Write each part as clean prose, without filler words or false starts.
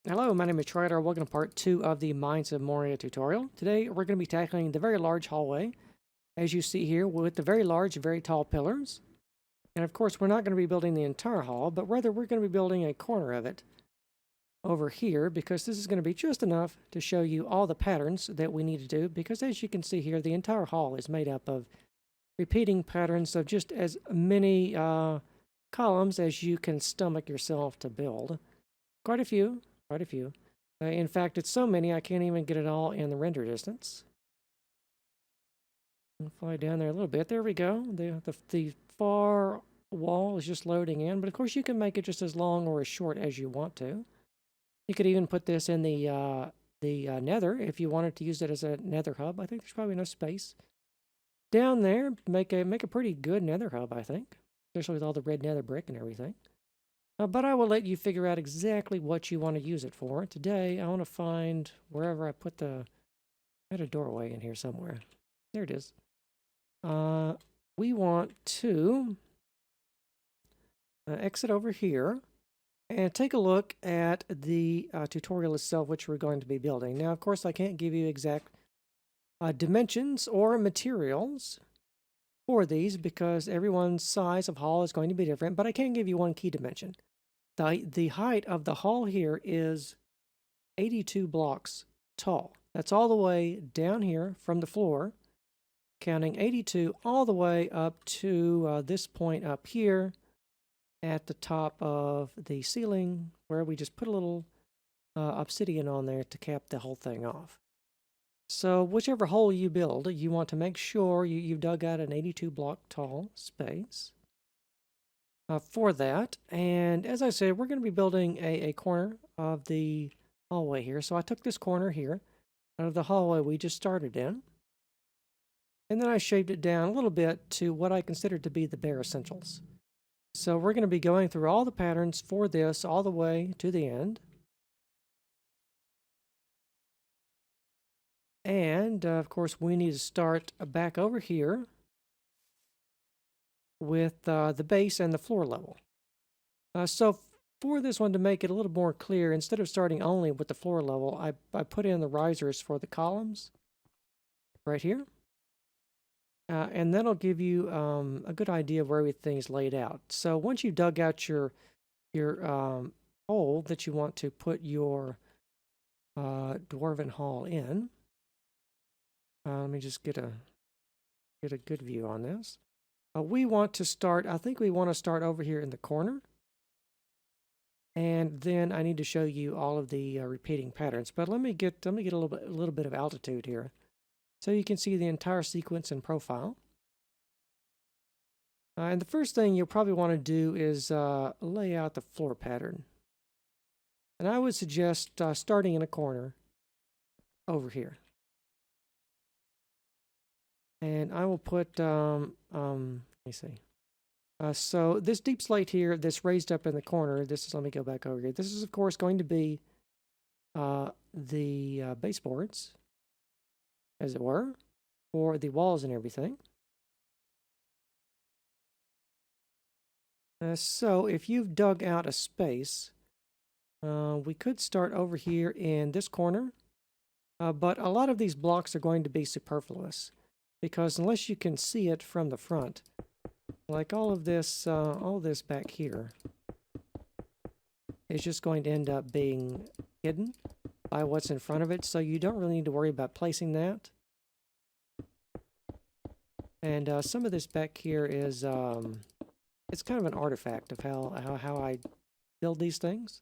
Hello, my name is Trydar. Welcome to part 2 of the Mines of Moria tutorial. Today we're going to be tackling the very large hallway, as you see here, with the very large, very tall pillars. And of course, we're not going to be building the entire hall, but rather we're going to be building a corner of it over here, because this is going to be just enough to show you all the patterns that we need to do, because as you can see here, the entire hall is made up of repeating patterns of just as many columns as you can stomach yourself to build. Quite a few. Quite a few. In fact, it's so many I can't even get it all in the render distance. I'll fly down there a little bit. There we go. The far wall is just loading in, but of course you can make it just as long or as short as you want to. You could even put this in the nether if you wanted to use it as a nether hub. I think there's probably enough space down there. Make a pretty good nether hub, I think, especially with all the red nether brick and everything. But I will let you figure out exactly what you want to use it for. Today, I want to find wherever I put I had a doorway in here somewhere. There it is. We want to exit over here and take a look at the tutorial itself, which we're going to be building. Now, of course, I can't give you exact dimensions or materials for these because everyone's size of hall is going to be different, but I can give you one key dimension. The height of the hall here is 82 blocks tall. That's all the way down here from the floor, counting 82 all the way up to this point up here at the top of the ceiling, where we just put a little obsidian on there to cap the whole thing off. So whichever hole you build, you want to make sure you've dug out an 82 block tall space. For that. And as I said, we're going to be building a corner of the hallway here. So I took this corner here out of the hallway we just started in, and then I shaped it down a little bit to what I consider to be the bare essentials. So we're going to be going through all the patterns for this all the way to the end. And of course, we need to start back over here with the base and the floor level. So for this one, to make it a little more clear, instead of starting only with the floor level, I put in the risers for the columns right here. And that'll give you a good idea of where everything's laid out. So once you've dug out your hole that you want to put your dwarven hall in, let me just get a good view on this. We want to start, I think we want to start over here in the corner. And then I need to show you all of the repeating patterns. But let me get a little bit of altitude here, so you can see the entire sequence and profile. And the first thing you'll probably want to do is lay out the floor pattern. And I would suggest starting in a corner over here. And I will put let me see. So this deep slate here that's raised up in the corner, let me go back over here. This is, of course, going to be the baseboards, as it were, for the walls and everything. So if you've dug out a space, we could start over here in this corner, but a lot of these blocks are going to be superfluous, because unless you can see it from the front, like all this back here is just going to end up being hidden by what's in front of it, so you don't really need to worry about placing that. And some of this back here is it's kind of an artifact of how I build these things.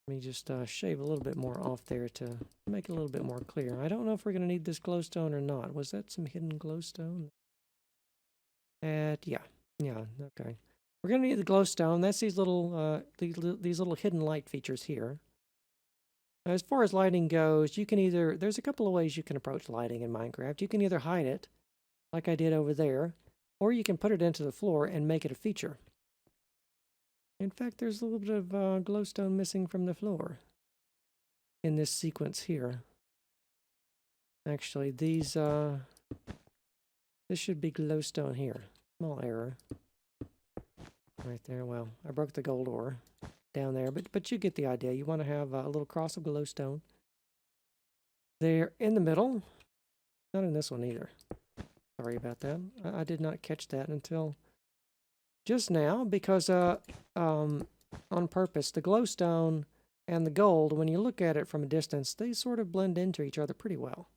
Let me just shave a little bit more off there to make it a little bit more clear. I don't know if we're going to need this glowstone or not. Was that some hidden glowstone? Yeah, okay. We're going to need the glowstone. That's these little hidden light features here. As far as lighting goes, you can there's a couple of ways you can approach lighting in Minecraft. You can either hide it, like I did over there, or you can put it into the floor and make it a feature. In fact, there's a little bit of glowstone missing from the floor in this sequence here. Actually, this should be glowstone here. Small error. Right there. Well, I broke the gold ore. down there, but you get the idea. You want to have a little cross of glowstone there in the middle. Not in this one either. Sorry about that. I did not catch that until just now because on purpose, the glowstone and the gold, when you look at it from a distance, they sort of blend into each other pretty well,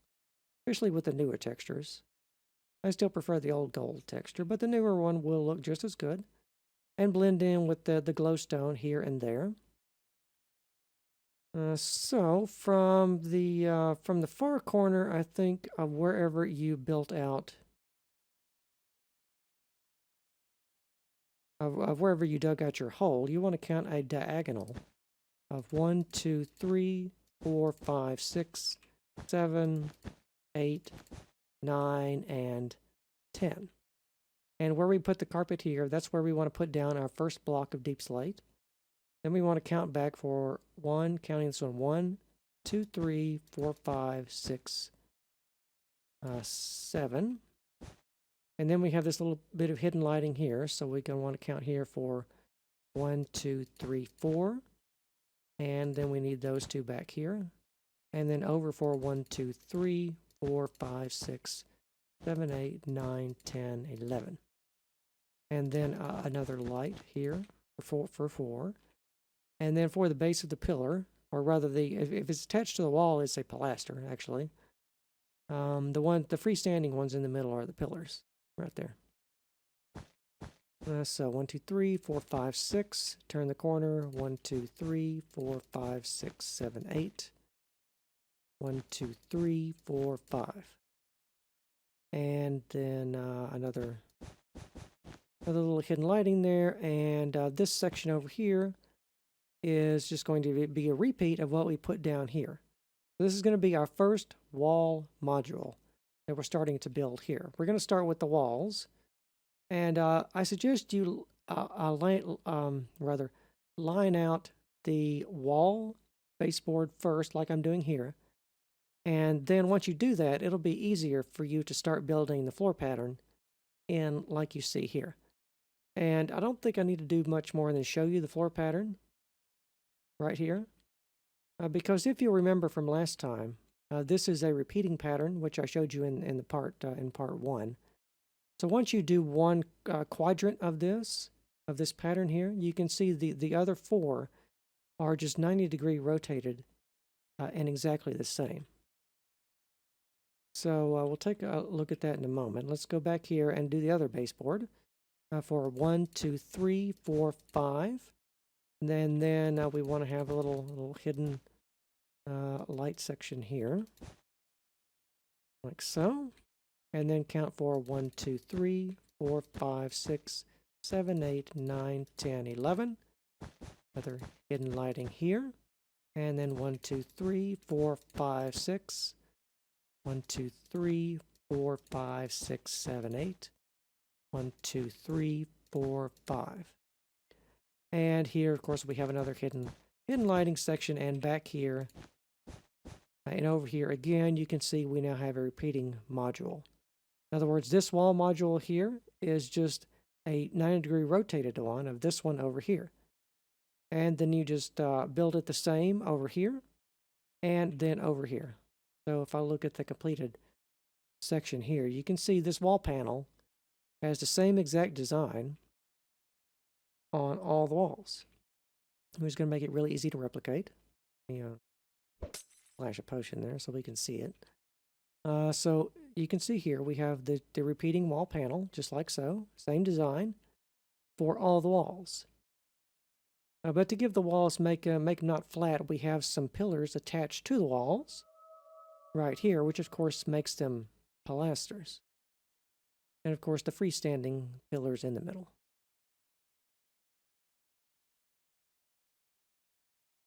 especially with the newer textures. I still prefer the old gold texture, but the newer one will look just as good and blend in with the glowstone here and there. So from the far corner, I think of wherever you built out, of wherever you dug out your hole, you want to count a diagonal of 1, 2, 3, 4, 5, 6, 7, 8, 9, and 10. And where we put the carpet here, that's where we want to put down our first block of deep slate. Then we want to count back for counting this one, 1, 2, 3, 4, 5, 6, 7. And then we have this little bit of hidden lighting here. So we're going to want to count here for 1, 2, 3, 4. And then we need those two back here. And then over for 1, 2, 3, 4, 5, 6, 7, 8, 9, 10, 11. And then another light here for 4. And then for the base of the pillar, or rather if it's attached to the wall, it's a pilaster, actually. The freestanding ones in the middle are the pillars, right there. So 1, 2, 3, 4, 5, 6. Turn the corner. 1, 2, 3, 4, 5, 6, 7, 8. 1, 2, 3, 4, 5. And then another little hidden lighting there. And this section over here is just going to be a repeat of what we put down here. So this is going to be our first wall module that we're starting to build here. We're going to start with the walls. And I suggest you line out the wall baseboard first, like I'm doing here. And then once you do that, it'll be easier for you to start building the floor pattern in like you see here. And I don't think I need to do much more than show you the floor pattern right here. Because if you remember from last time, this is a repeating pattern, which I showed you in part 1. So once you do one quadrant of this pattern here, you can see the other 4 are just 90-degree rotated and exactly the same. So we'll take a look at that in a moment. Let's go back here and do the other baseboard for 1, 2, 3, 4, 5. And then we want to have a little hidden light section here, like so. And then count for 1, 2, 3, 4, 5, 6, 7, 8, 9, 10, 11. Another hidden lighting here. And then 1, 2, 3, 4, 5, 6. 1, 2, 3, 4, 5, 6, 7, 8. 1, 2, 3, 4, 5. And here, of course, we have another hidden lighting section. And back here and over here again, you can see we now have a repeating module. In other words, this wall module here is just a 90-degree rotated one of this one over here. And then you just build it the same over here and then over here. So if I look at the completed section here, you can see this wall panel has the same exact design on all the walls. I'm just going to make it really easy to replicate. Flash a potion there so we can see it. So you can see here we have the repeating wall panel, just like so. Same design for all the walls. But to give the walls make not flat, we have some pillars attached to the walls right here, which of course makes them pilasters. And of course the freestanding pillars in the middle.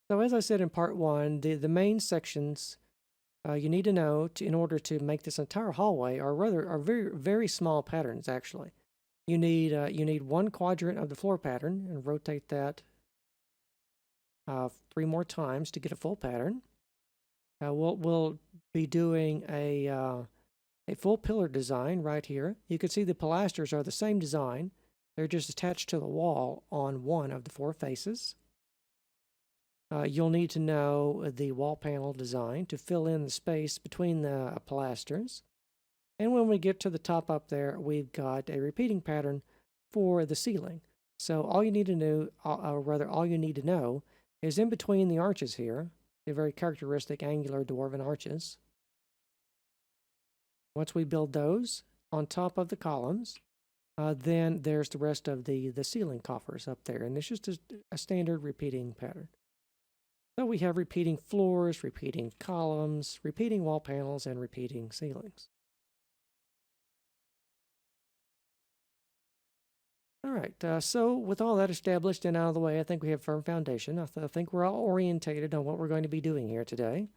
So as I said in part 1, the main sections you need to know in order to make this entire hallway are very, very small patterns, actually. You need 1 quadrant of the floor pattern and rotate that 3 more times to get a full pattern. We'll be doing a full pillar design right here. You can see the pilasters are the same design. They're just attached to the wall on one of the 4 faces. You'll need to know the wall panel design to fill in the space between the pilasters. And when we get to the top up there, we've got a repeating pattern for the ceiling. So all you need to know, or rather all you need to know, is in between the arches here, the very characteristic angular dwarven arches. Once we build those on top of the columns, then there's the rest of the ceiling coffers up there. And it's just a standard repeating pattern. So we have repeating floors, repeating columns, repeating wall panels, and repeating ceilings. All right, so with all that established and out of the way, I think we have firm foundation. I think we're all orientated on what we're going to be doing here today.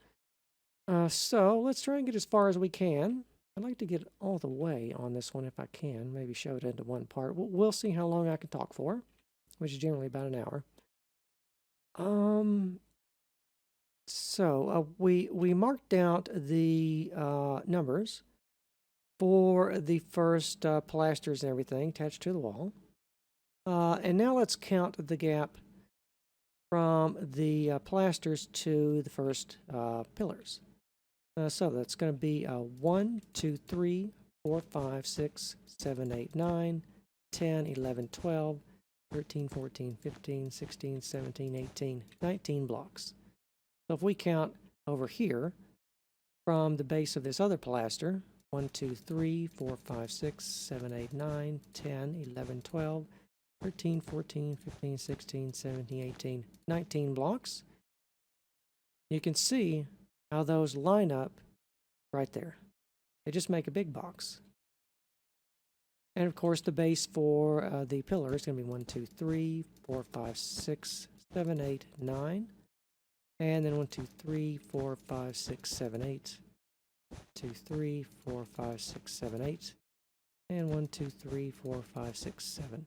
So let's try and get as far as we can. I'd like to get all the way on this one if I can, maybe show it into one part. We'll see how long I can talk for, which is generally about an hour. So we marked out the numbers for the first pilasters and everything attached to the wall. And now let's count the gap from the pilasters to the first pillars. So that's going to be 1, 2, 3, 4, 5, 6, 7, 8, 9, 10, 11, 12, 13, 14, 15, 16, 17, 18, 19 blocks. So if we count over here from the base of this other pilaster, 1, 2, 3, 4, 5, 6, 7, 8, 9, 10, 11, 12, 13, 14, 15, 16, 17, 18, 19 blocks. You can see how those line up right there. They just make a big box. And of course, the base for the pillar is going to be 1, 2, 3, 4, 5, 6, 7, 8, 9. And then 1, 2, 3, 4, 5, 6, 7, 8. 2, 3, 4, 5, 6, 7, 8. And 1, 2, 3, 4, 5, 6, 7.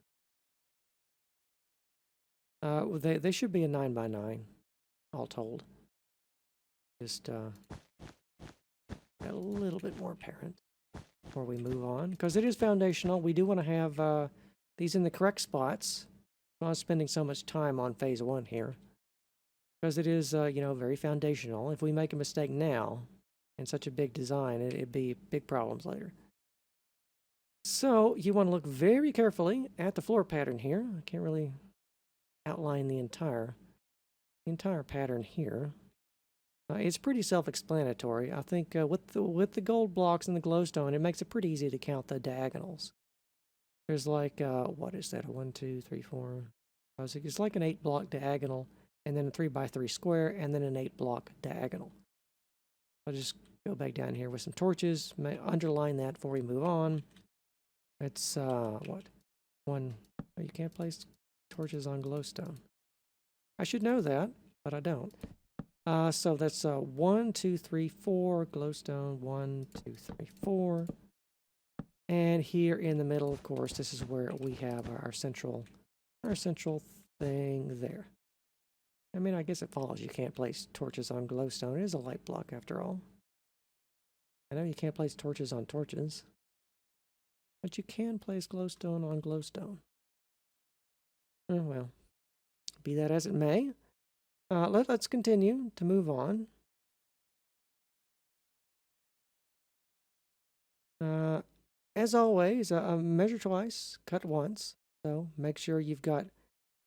They should be a 9 by 9, all told. Just a little bit more apparent before we move on, because it is foundational. We do want to have these in the correct spots. I'm not spending so much time on phase 1 here, because it is, very foundational. If we make a mistake now in such a big design, it'd be big problems later. So you want to look very carefully at the floor pattern here. I can't really outline the entire pattern here. It's pretty self-explanatory. I think with the gold blocks and the glowstone, it makes it pretty easy to count the diagonals. There's like what is that? A 1, 2, 3, 4, 5, 6. It's like an 8-block diagonal, and then a 3 by 3 square, and then an 8-block diagonal. I'll just go back down here with some torches. Underline that before we move on. It's what? 1. Oh, you can't place torches on glowstone. I should know that, but I don't. So that's 1, 2, 3, 4 glowstone. 1, 2, 3, 4. And here in the middle, of course, this is where we have our central thing there. I mean, I guess it follows. You can't place torches on glowstone. It is a light block after all. I know you can't place torches on torches, but you can place glowstone on glowstone. Oh, well, be that as it may. Let's continue to move on. As always, measure twice, cut once. So make sure you've got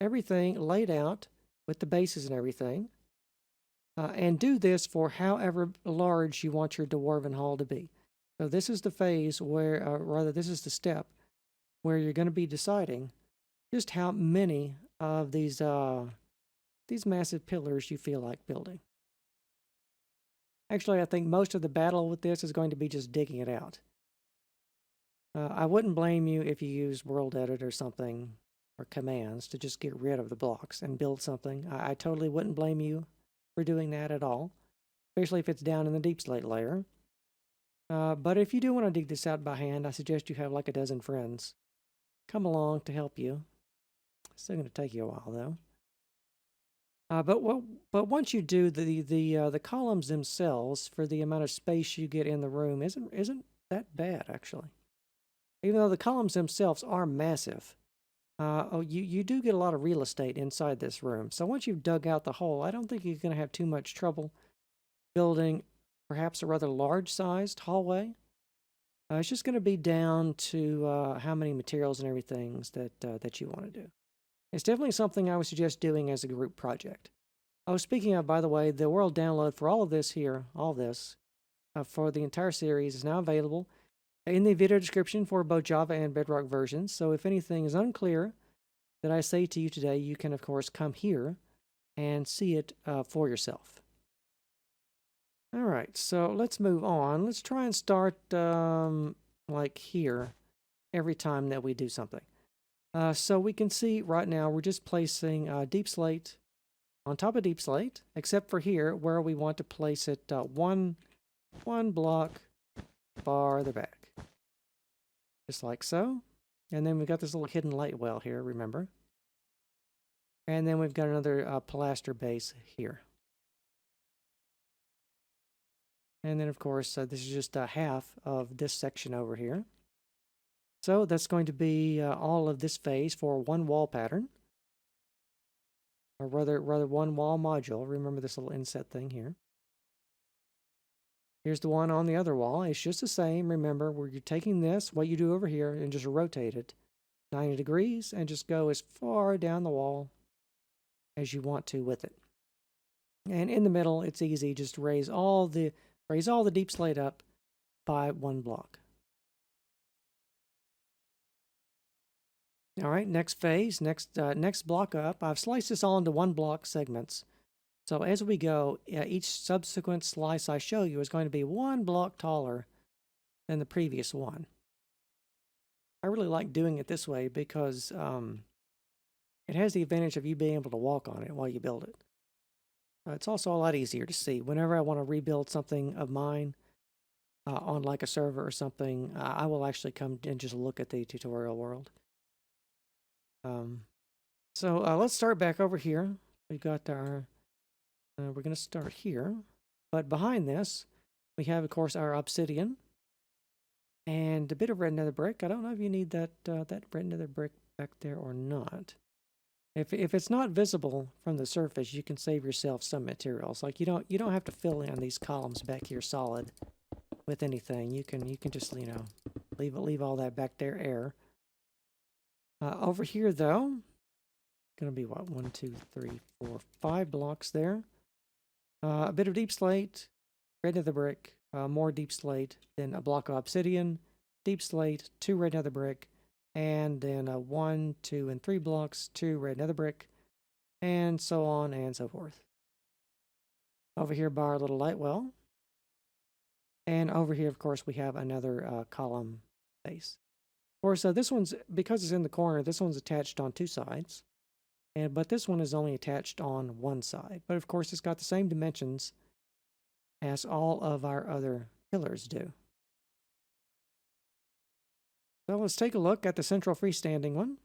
everything laid out with the bases and everything. And do this for however large you want your dwarven hall to be. So this is the phase where, rather this is the step where you're going to be deciding just how many of these massive pillars you feel like building. Actually, I think most of the battle with this is going to be just digging it out. I wouldn't blame you if you used World Edit or something, or commands, to just get rid of the blocks and build something. I totally wouldn't blame you for doing that at all, especially if it's down in the deep slate layer. But if you do want to dig this out by hand, I suggest you have like a dozen friends come along to help you. It's still going to take you a while, though. But once you do, the columns themselves, for the amount of space you get in the room, isn't that bad, actually. Even though the columns themselves are massive, Oh, you do get a lot of real estate inside this room. So once you've dug out the hole, I don't think you're going to have too much trouble building perhaps a rather large-sized hallway. It's just going to be down to how many materials and everything that you want to do. It's definitely something I would suggest doing as a group project. Oh, speaking of, by the way, the world download for all of this here, all this, for the entire series is now available in the video description for both Java and Bedrock versions. So if anything is unclear that I say to you today, you can, of course, come here and see it for yourself. All right, so let's move on. Let's try and start like here every time that we do something. So we can see right now we're just placing deep slate on top of deep slate, except for here where we want to place it one block farther back. Just like so. And then we've got this little hidden light well here, remember? And then we've got another pilaster base here. And then, of course, this is just half of this section over here. So that's going to be all of this phase for one wall pattern. Or rather one wall module. Remember this little inset thing here. Here's the one on the other wall. It's just the same. Remember, where you're taking this, what you do over here, and just rotate it 90 degrees and just go as far down the wall as you want to with it. And in the middle, it's easy. Just raise all the deep slate up by one block. All right, next phase, next block up. I've sliced this all into one block segments. So as we go, each subsequent slice I show you is going to be one block taller than the previous one. I really like doing it this way because it has the advantage of you being able to walk on it while you build it. It's also a lot easier to see. Whenever I want to rebuild something of mine on like a server or something, I will actually come and just look at the tutorial world. So let's start back over here. We've got our, we're going to start here. But behind this, we have, of course, our obsidian and a bit of red nether brick. I don't know if you need that red nether brick back there or not. If it's not visible from the surface, you can save yourself some materials. Like you don't have to fill in these columns back here solid with anything. You can just leave all that back there air. Over here though, gonna be what 1, 2, 3, 4, 5 blocks there. A bit of deep slate, red nether brick, more deep slate, then a block of obsidian, deep slate, 2 red nether brick, and then 1, 2, and 3 blocks, 2 red nether brick, and so on and so forth. Over here by our little light well. And over here, of course, we have another column base. Of course, this one's, because it's in the corner, this one's attached on 2 sides. But this one is only attached on 1 side. But of course, it's got the same dimensions as all of our other pillars do. So let's take a look at the central freestanding one.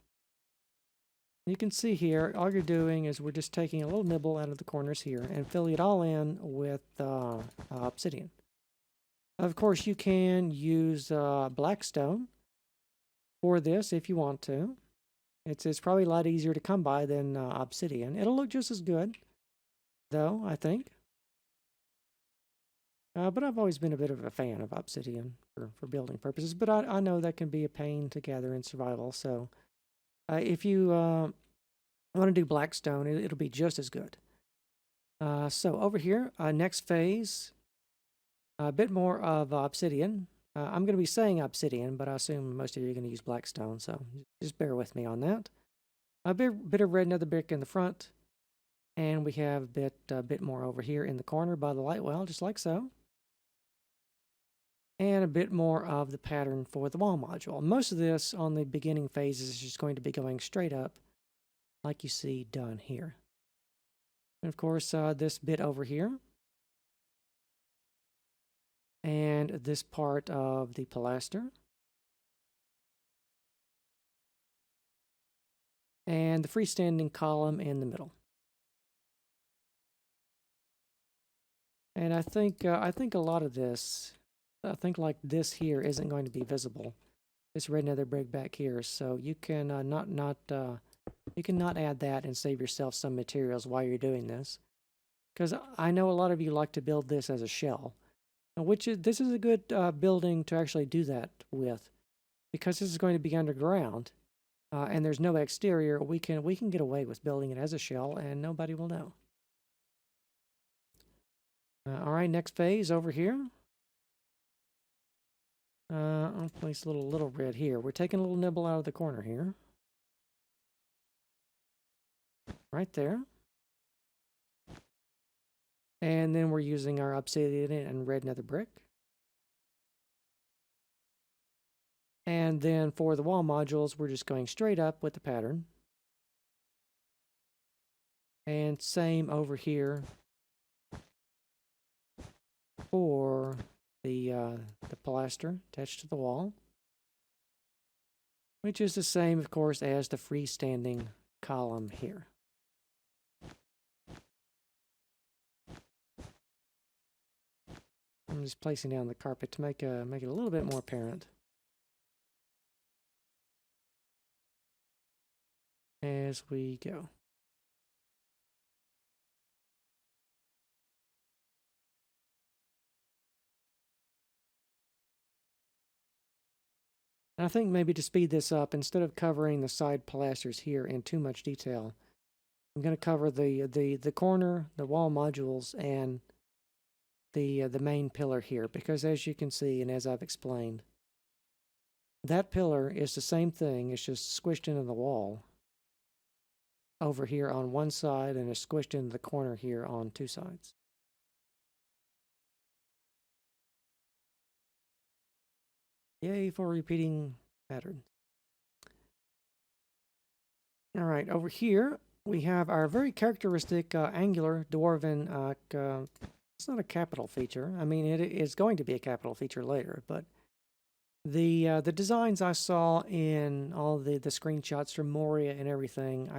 You can see here, all you're doing is we're just taking a little nibble out of the corners here and filling it all in with obsidian. Of course, you can use blackstone for this if you want to. It's probably a lot easier to come by than obsidian. It'll look just as good, though, I think. But I've always been a bit of a fan of obsidian for building purposes. But I know that can be a pain to gather in survival. So if you want to do blackstone, it'll be just as good. So over here, next phase, a bit more of obsidian. I'm going to be saying obsidian, but I assume most of you are going to use blackstone, so just bear with me on that. A bit of red nether brick in the front, and we have a bit more over here in the corner by the light well, just like so. And a bit more of the pattern for the wall module. Most of this on the beginning phases is just going to be going straight up, like you see done here. And of course, this bit over here. And this part of the pilaster. And the freestanding column in the middle. And I think a lot of this, I think like this here isn't going to be visible this red nether brick back here, so you can you can not add that and save yourself some materials while you're doing this. Because I know a lot of you like to build this as a shell, which is this is a good building to actually do that with, because this is going to be underground and there's no exterior. We can get away with building it as a shell and nobody will know. All right, next phase over here. I'll place a little red here. We're taking a little nibble out of the corner here. Right there. And then we're using our obsidian and red nether brick. And then for the wall modules, we're just going straight up with the pattern. And same over here for the pilaster attached to the wall, which is the same, of course, as the freestanding column here. I'm just placing down the carpet to make it a little bit more apparent as we go. And I think maybe to speed this up, instead of covering the side pilasters here in too much detail, I'm going to cover the corner, the wall modules, and the main pillar here, because as you can see and as I've explained, that pillar is the same thing. It's just squished into the wall over here on one side and is squished into the corner here on two sides. Yay for repeating patterns. All right, over here we have our very characteristic angular dwarven. It's not a capital feature. I mean, it is going to be a capital feature later, but the designs I saw in all the screenshots from Moria and everything,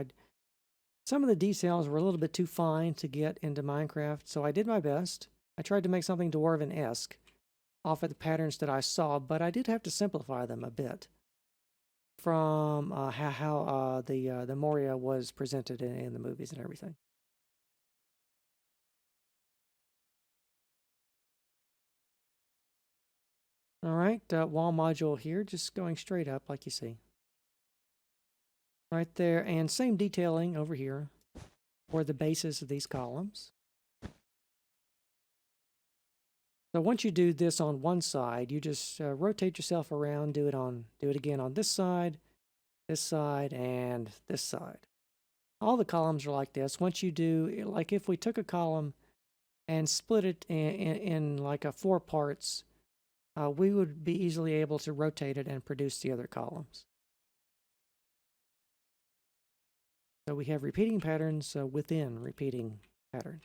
some of the details were a little bit too fine to get into Minecraft, so I did my best. I tried to make something dwarven-esque off of the patterns that I saw, but I did have to simplify them a bit from how the Moria was presented in the movies and everything. All right, wall module here, just going straight up like you see. Right there, and same detailing over here for the bases of these columns. So once you do this on one side, you just rotate yourself around, do it again on this side, and this side. All the columns are like this. Once you do, like if we took a column and split it in like 4 parts, we would be easily able to rotate it and produce the other columns. So we have repeating patterns within repeating patterns.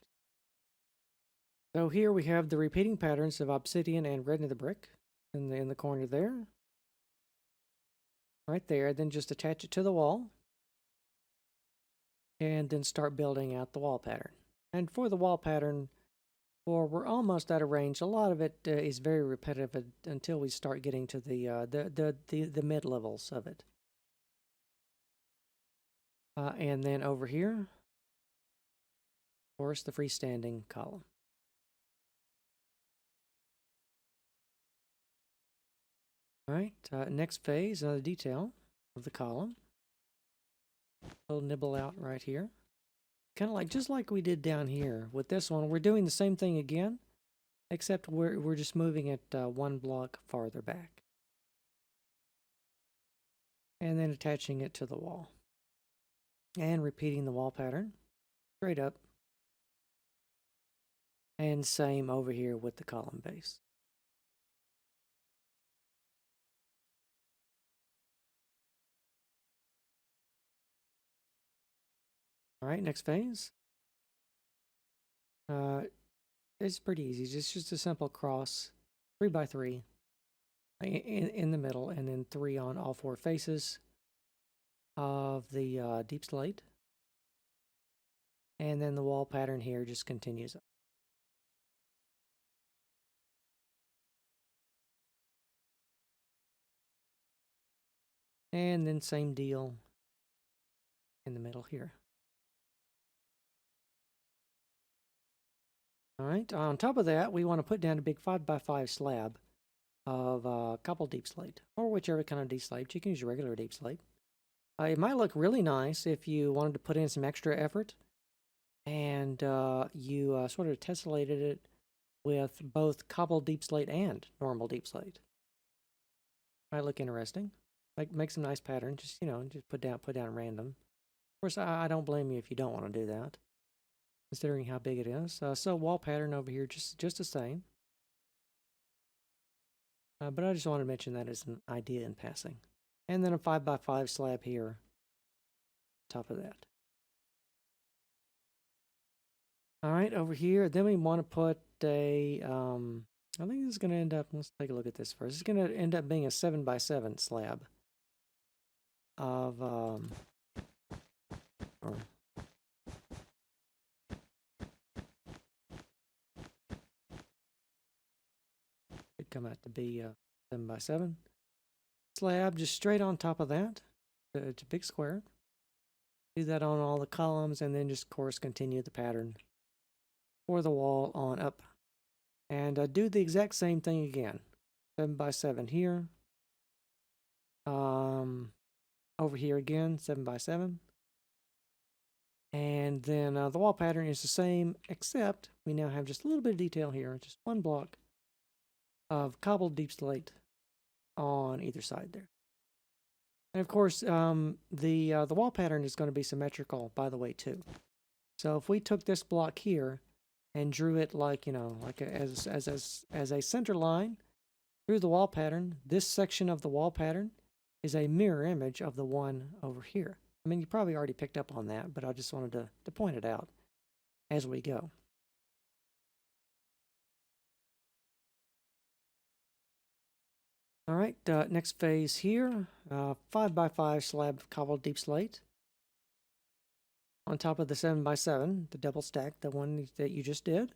So here we have the repeating patterns of obsidian and red nether brick in the corner there. Right there, then just attach it to the wall. And then start building out the wall pattern. And for the wall pattern, we're almost out of range. A lot of it is very repetitive until we start getting to the mid levels of it. And then over here, of course, the freestanding column. All right, next phase, another detail of the column. A little nibble out right here. Kind of like, just like we did down here. With this one, we're doing the same thing again, except we're just moving it 1 block farther back. And then attaching it to the wall. And repeating the wall pattern straight up. And same over here with the column base. All right, next phase. It's pretty easy. It's just a simple cross, 3 by 3 in the middle, and then 3 on all 4 faces of the deep slate. And then the wall pattern here just continues up. And then same deal in the middle here. All right, on top of that, we want to put down a big 5x5 slab of cobble deep slate, or whichever kind of deep slate. You can use regular deep slate. It might look really nice if you wanted to put in some extra effort and you sort of tessellated it with both cobble deep slate and normal deep slate. Might look interesting. Make some nice patterns. Just just put down random. Of course, I don't blame you if you don't want to do that, considering how big it is. So wall pattern over here, just the same. But I just wanted to mention that as an idea in passing. And then a 5x5 slab here, top of that. All right, over here, then we want to put a, I think this is going to end up, let's take a look at this first. It's going to end up being a 7x7 slab of, it'd come out to be a 7x7 slab, just straight on top of that. It's a big square. Do that on all the columns, and then just, of course, continue the pattern for the wall on up. And do the exact same thing again. 7x7 here. Over here again, 7x7. And then the wall pattern is the same, except we now have just a little bit of detail here. Just one block of cobbled deep slate on either side there. And of course, the wall pattern is going to be symmetrical, by the way, too. So if we took this block here and drew it like, as a center line through the wall pattern, this section of the wall pattern is a mirror image of the one over here. I mean, you probably already picked up on that, but I just wanted to point it out as we go. All right, next phase here, 5x5 slab of cobbled deep slate on top of the 7x7, the double stack, the one that you just did.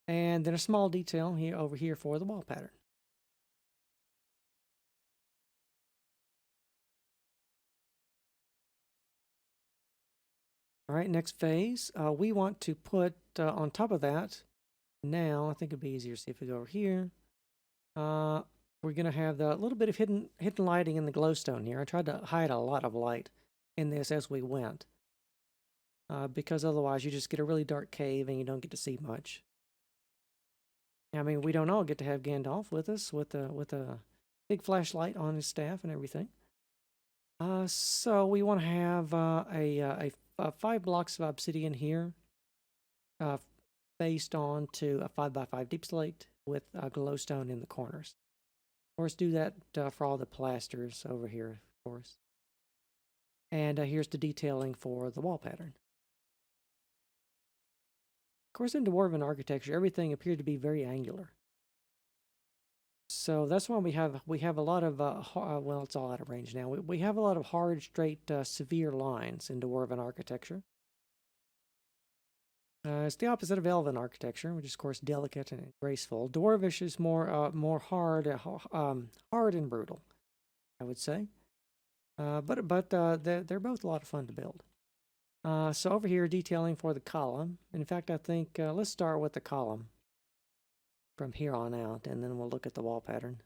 And then a small detail here over here for the wall pattern. All right, next phase, we want to put on top of that, now, I think it'd be easier to see if we go over here. We're going to have the little bit of hidden lighting in the glowstone here. I tried to hide a lot of light in this as we went, because otherwise you just get a really dark cave and you don't get to see much. I mean, we don't all get to have Gandalf with us with a big flashlight on his staff and everything. So we want to have 5 blocks of obsidian here, based on to a 5x5 deep slate with a glowstone in the corners. Of course, do that for all the plasters over here, of course. And here's the detailing for the wall pattern. Of course, in Dwarven architecture, everything appeared to be very angular. So that's why we have a lot of, well, it's all out of range now. We have a lot of hard, straight, severe lines in Dwarven architecture. It's the opposite of Elven architecture, which is, of course, delicate and graceful. Dwarvish is more hard and brutal, I would say. But they're both a lot of fun to build. So over here, detailing for the column. In fact, I think let's start with the column from here on out, and then we'll look at the wall pattern.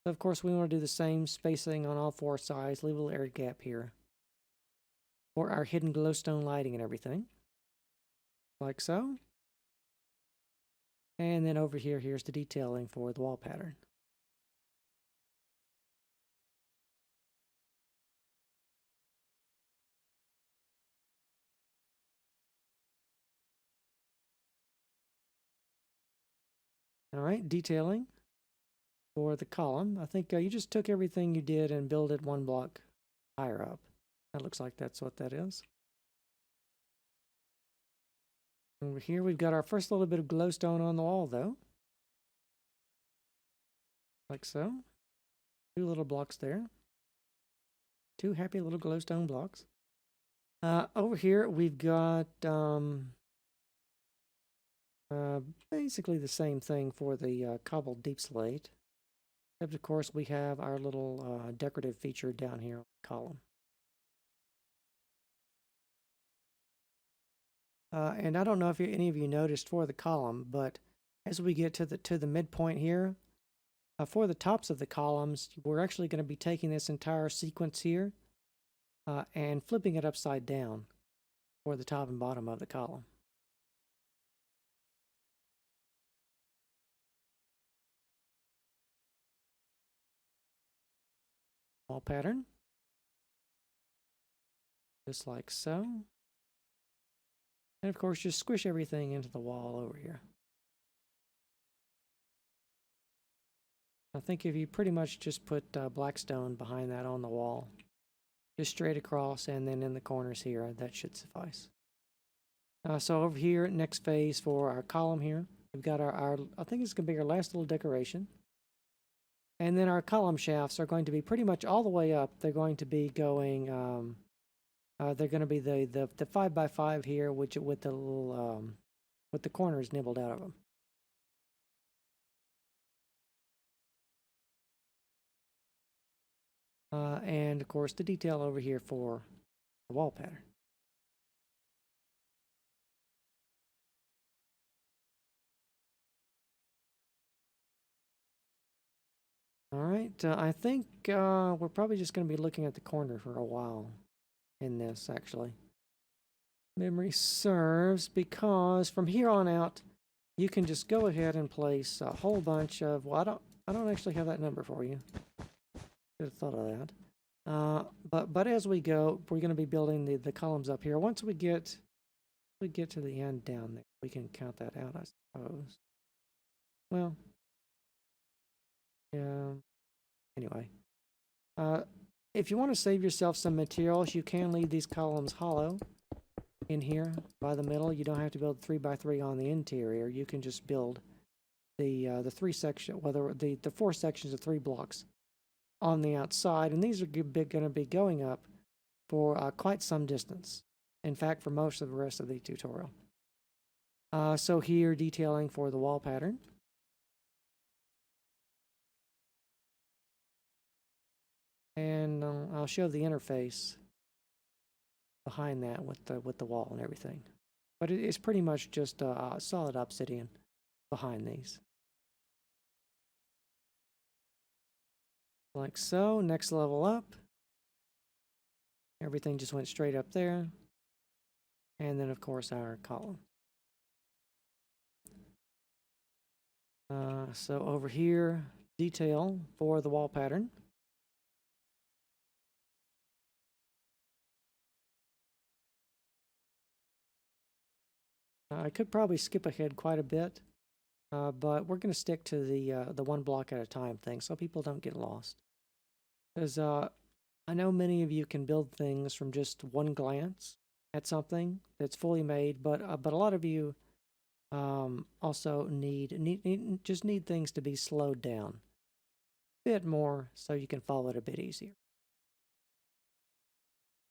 So, of course, we want to do the same spacing on all 4 sides. Leave a little air gap here for our hidden glowstone lighting and everything. Like so. And then over here, here's the detailing for the wall pattern. All right, detailing for the column. I think you just took everything you did and built it 1 block higher up. That looks like that's what that is. Over here, we've got our first little bit of glowstone on the wall, though. Like so. 2 little blocks there. 2 happy little glowstone blocks. Over here, we've got basically the same thing for the cobbled deep slate. Except, of course, we have our little decorative feature down here on the column. And I don't know if any of you noticed for the column, but as we get to the midpoint here, for the tops of the columns, we're actually going to be taking this entire sequence here and flipping it upside down for the top and bottom of the column. Wall pattern, just like so. And of course, just squish everything into the wall over here. I think if you pretty much just put black stone behind that on the wall, just straight across and then in the corners here, that should suffice. So over here, next phase for our column here, we've got our I think it's going to be our last little decoration. And then our column shafts are going to be pretty much all the way up. They're going to be going, they're going to be the 5x5 here, which with the little, with the corners nibbled out of them. And of course the detail over here for the wall pattern. All right, I think we're probably just going to be looking at the corner for a while in this, actually. Memory serves, because from here on out, you can just go ahead and place a whole bunch of, well, I don't actually have that number for you. Should have thought of that. But as we go, we're going to be building the columns up here. Once we get to the end down there, we can count that out, I suppose. Well, yeah. Anyway, if you want to save yourself some materials, you can leave these columns hollow in here by the middle. You don't have to build 3x3 on the interior. You can just build the 4 sections of 3 blocks on the outside, and these are going to be going up for quite some distance. In fact, for most of the rest of the tutorial. So here, detailing for the wall pattern. And I'll show the interface behind that with the wall and everything. But it's pretty much just solid obsidian behind these. Like so. Next level up. Everything just went straight up there. And then, of course, our column. So over here, detail for the wall pattern. I could probably skip ahead quite a bit, but we're going to stick to the 1 block at a time thing so people don't get lost. Because I know many of you can build things from just one glance at something that's fully made, but a lot of you also need things to be slowed down a bit more so you can follow it a bit easier.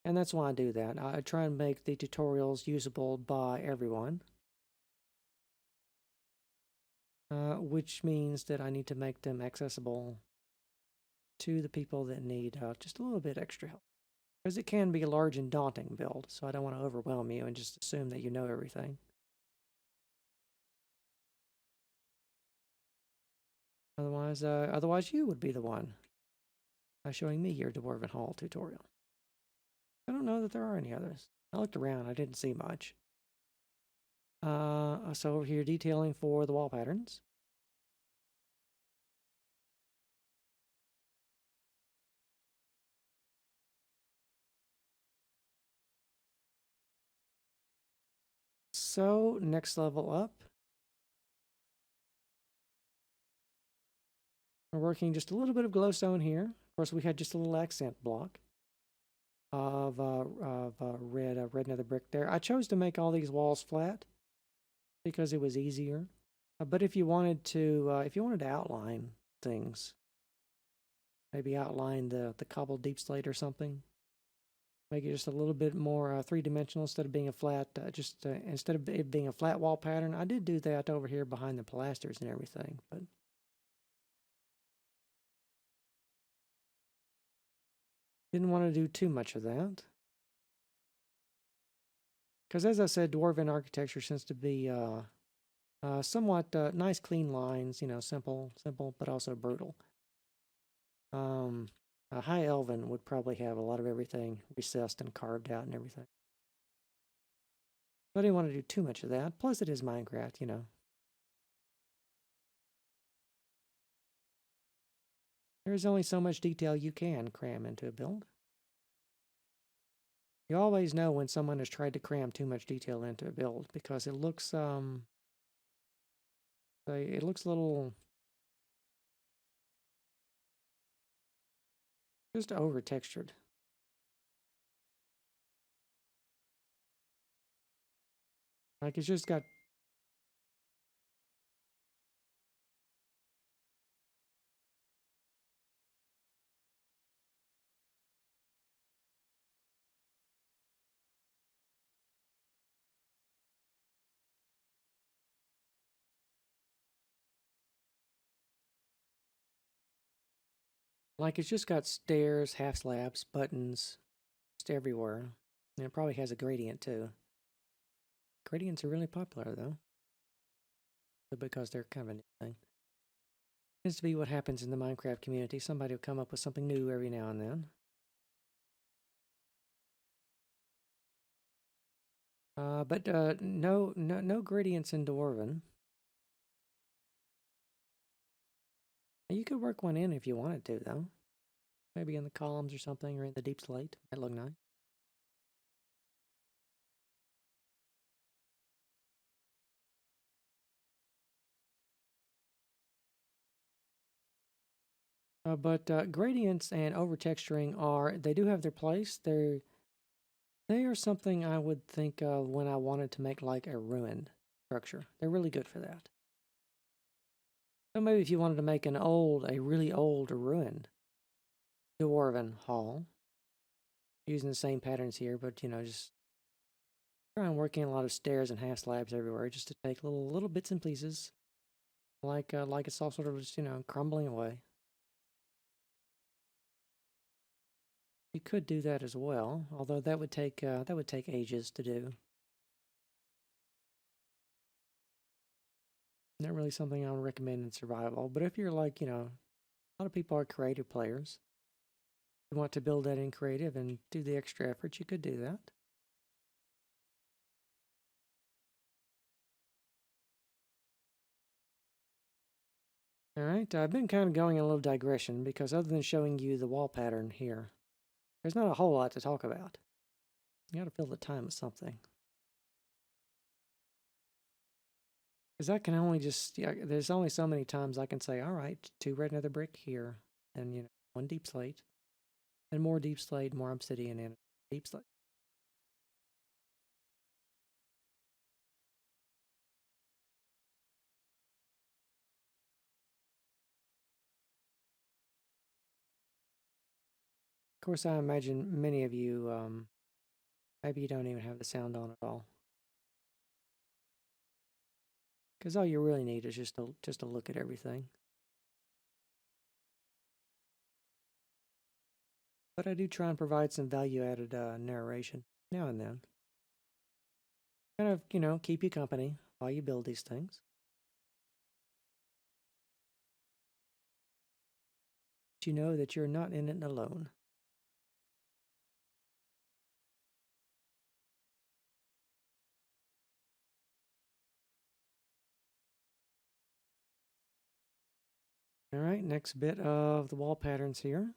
And that's why I do that. I try and make the tutorials usable by everyone. Which means that I need to make them accessible to the people that need just a little bit extra help. Because it can be a large and daunting build, so I don't want to overwhelm you and just assume that you know everything. Otherwise you would be the one showing me your Dwarven Hall tutorial. I don't know that there are any others. I looked around, I didn't see much. So over here, detailing for the wall patterns. So next level up, we're working just a little bit of glowstone here. Of course, we had just a little accent block of red nether brick there. I chose to make all these walls flat because it was easier. But if you wanted to outline things, maybe outline the cobbled deep slate or something, make it just a little bit more 3-dimensional instead of being a flat. Instead of it being a flat wall pattern, I did do that over here behind the pilasters and everything, but Didn't want to do too much of that. Because as I said, Dwarven architecture tends to be somewhat nice, clean lines, simple, but also brutal. A High Elven would probably have a lot of everything recessed and carved out and everything. But I didn't want to do too much of that. Plus, it is Minecraft. There's only so much detail you can cram into a build. You always know when someone has tried to cram too much detail into a build because it looks a little just over textured. Like it's just got stairs, half slabs, buttons, just everywhere. And it probably has a gradient too. Gradients are really popular though, because they're kind of a new thing. Tends to be what happens in the Minecraft community. Somebody will come up with something new every now and then. But no gradients in Dwarven. You could work one in if you wanted to, though. Maybe in the columns or something, or in the deep slate. Might look nice. But gradients and overtexturing they do have their place. They are something I would think of when I wanted to make like a ruined structure. They're really good for that. So maybe if you wanted to make a really old ruined Dwarven hall, using the same patterns here, but just try and working a lot of stairs and half slabs everywhere, just to take little bits and pieces, like it's all sort of just crumbling away. You could do that as well, although that would take ages to do. Not really something I would recommend in survival, but if you're like, a lot of people are creative players. You want to build that in creative and do the extra effort, you could do that. All right, I've been kind of going a little digression because other than showing you the wall pattern here, there's not a whole lot to talk about. You got to fill the time with something. Because I can only there's only so many times I can say, all right, 2 red nether brick here, and 1 deep slate, and more deep slate, more obsidian, and deep slate. Of course, I imagine many of you, maybe you don't even have the sound on at all. Because all you really need is just to look at everything. But I do try and provide some value-added narration now and then. Kind of, keep you company while you build these things. But you know that you're not in it alone. All right, next bit of the wall patterns here.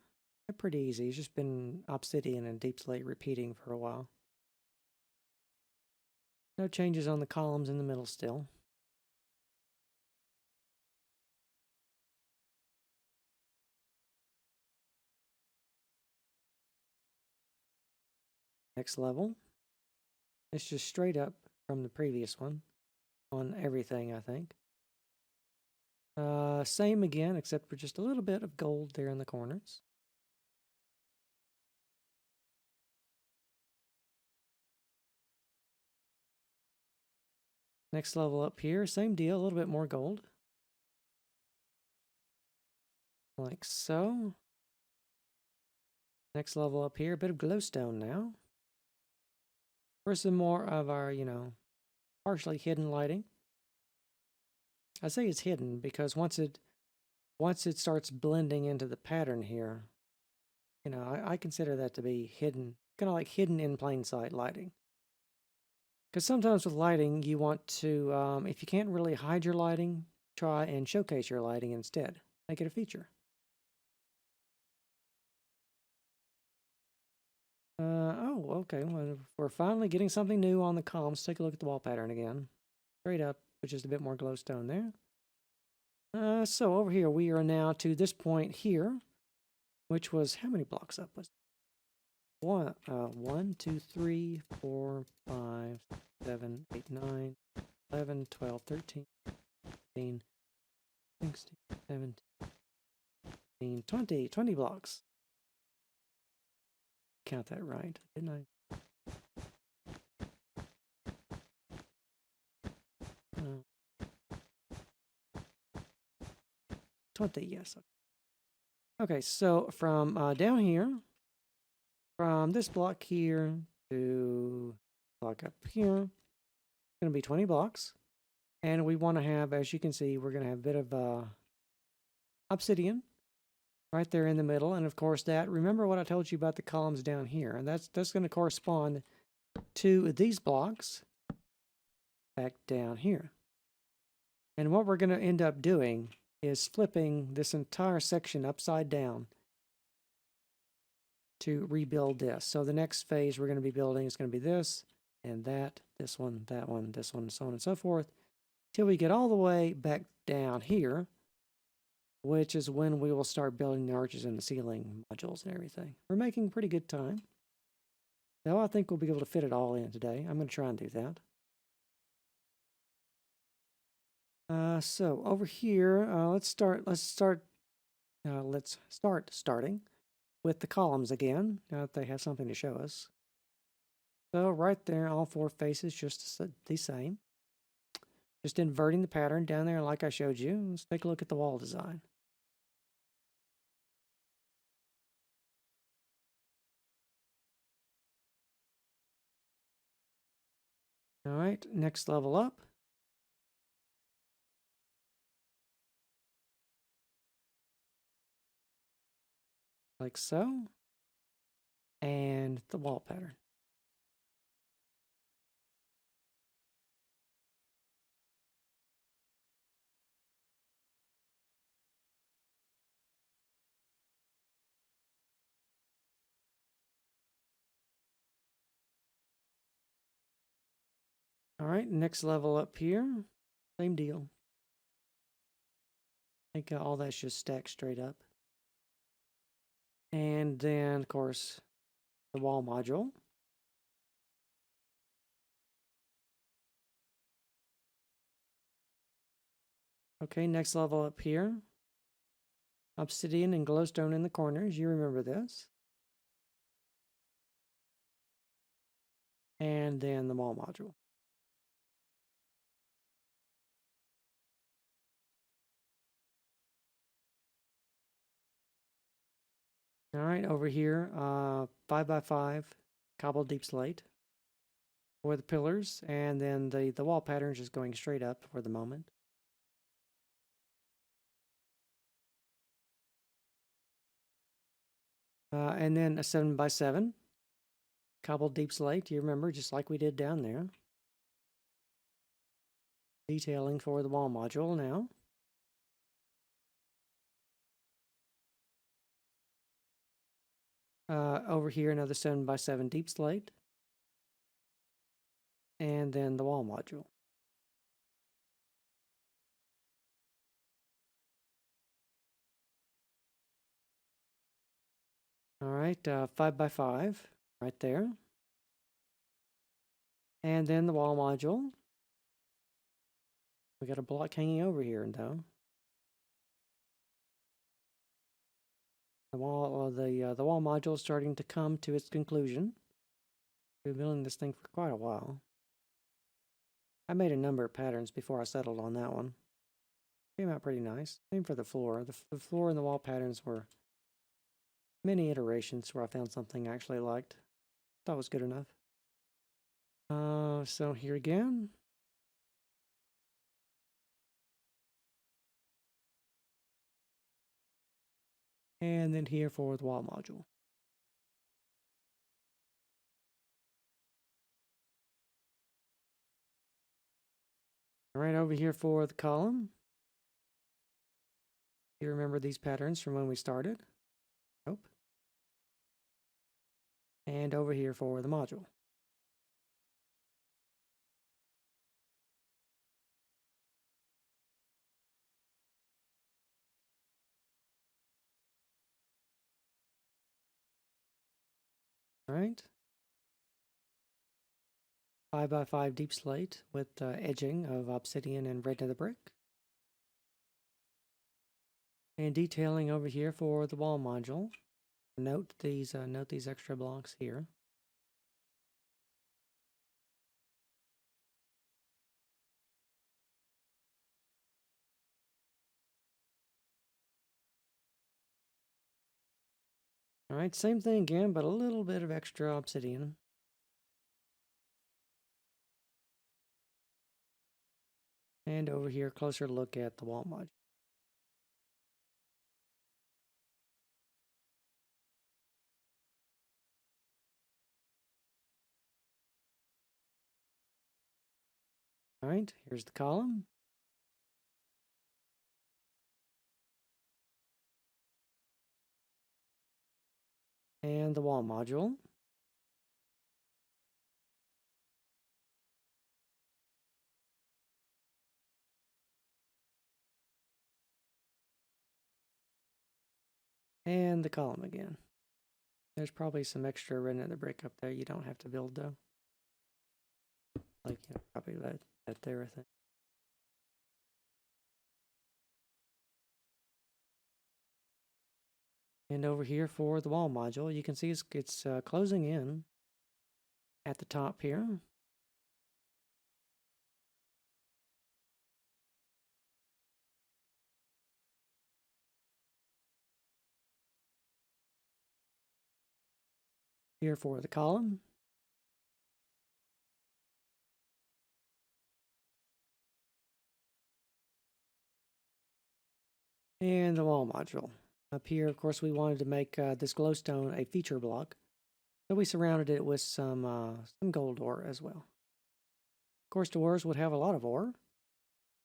They're pretty easy. It's just been obsidian and deep slate repeating for a while. No changes on the columns in the middle still. Next level. It's just straight up from the previous one on everything, I think. Same again, except for just a little bit of gold there in the corners. Next level up here, same deal, a little bit more gold. Like so. Next level up here, a bit of glowstone now. For some more of our, partially hidden lighting. I say it's hidden because once it starts blending into the pattern here, I consider that to be hidden, kind of like hidden in plain sight lighting. Because sometimes with lighting, you want to, if you can't really hide your lighting, try and showcase your lighting instead. Make it a feature. Oh, okay. Well, we're finally getting something new on the comms. Take a look at the wall pattern again. Straight up, with just a bit more glowstone there. So over here, we are now to this point here, which was how many blocks up? Was 1, 2, 3, 4, 5, 7, 8, 9, 11, 12, 13, 14, 16, 17, 20 blocks. Count that right, didn't I? 20, yes. Okay, so from down here, from this block here to block up here, it's going to be 20 blocks. And we want to have, as you can see, we're going to have a bit of obsidian right there in the middle. And of course remember what I told you about the columns down here. And that's going to correspond to these blocks back down here. And what we're going to end up doing is flipping this entire section upside down to rebuild this. So the next phase we're going to be building is going to be this and that, this one, that one, this one, so on and so forth, till we get all the way back down here, which is when we will start building the arches and the ceiling modules and everything. We're making pretty good time. Now I think we'll be able to fit it all in today. I'm going to try and do that. So over here, let's start starting with the columns again, now that they have something to show us. So right there, all 4 faces just the same. Just inverting the pattern down there like I showed you. Let's take a look at the wall design. All right, next level up. Like so. And the wall pattern. All right, next level up here. Same deal. I think all that's just stacked straight up. And then, of course, the wall module. Okay, next level up here. Obsidian and glowstone in the corners. You remember this. And then the wall module. All right, over here, 5x5 cobbled deep slate for the pillars, and then the wall pattern is just going straight up for the moment. And then a 7x7 cobbled deep slate. You remember, just like we did down there. Detailing for the wall module now. Over here, another 7x7 deep slate. And then the wall module. All right, 5x5 right there. And then the wall module. We got a block hanging over here, though. The wall module is starting to come to its conclusion. We've been building this thing for quite a while. I made a number of patterns before I settled on that one. Came out pretty nice. Same for the floor. The floor and the wall patterns were many iterations where I found something I actually liked. Thought was good enough. So here again. And then here for the wall module. Right over here for the column. You remember these patterns from when we started? Nope. And over here for the module. All right. 5x5 deep slate with edging of obsidian and red nether brick. And detailing over here for the wall module. Note these extra blocks here. All right, same thing again, but a little bit of extra obsidian. And over here, closer look at the wall module. All right, here's the column. And the wall module. And the column again. There's probably some extra red nether brick up there you don't have to build though. Like, you know, probably that there, I think. And over here for the wall module, you can see it's closing in at the top here. Here for the column. And the wall module. Up here, of course, we wanted to make this glowstone a feature block. So we surrounded it with some gold ore as well. Of course, the ores would have a lot of ore.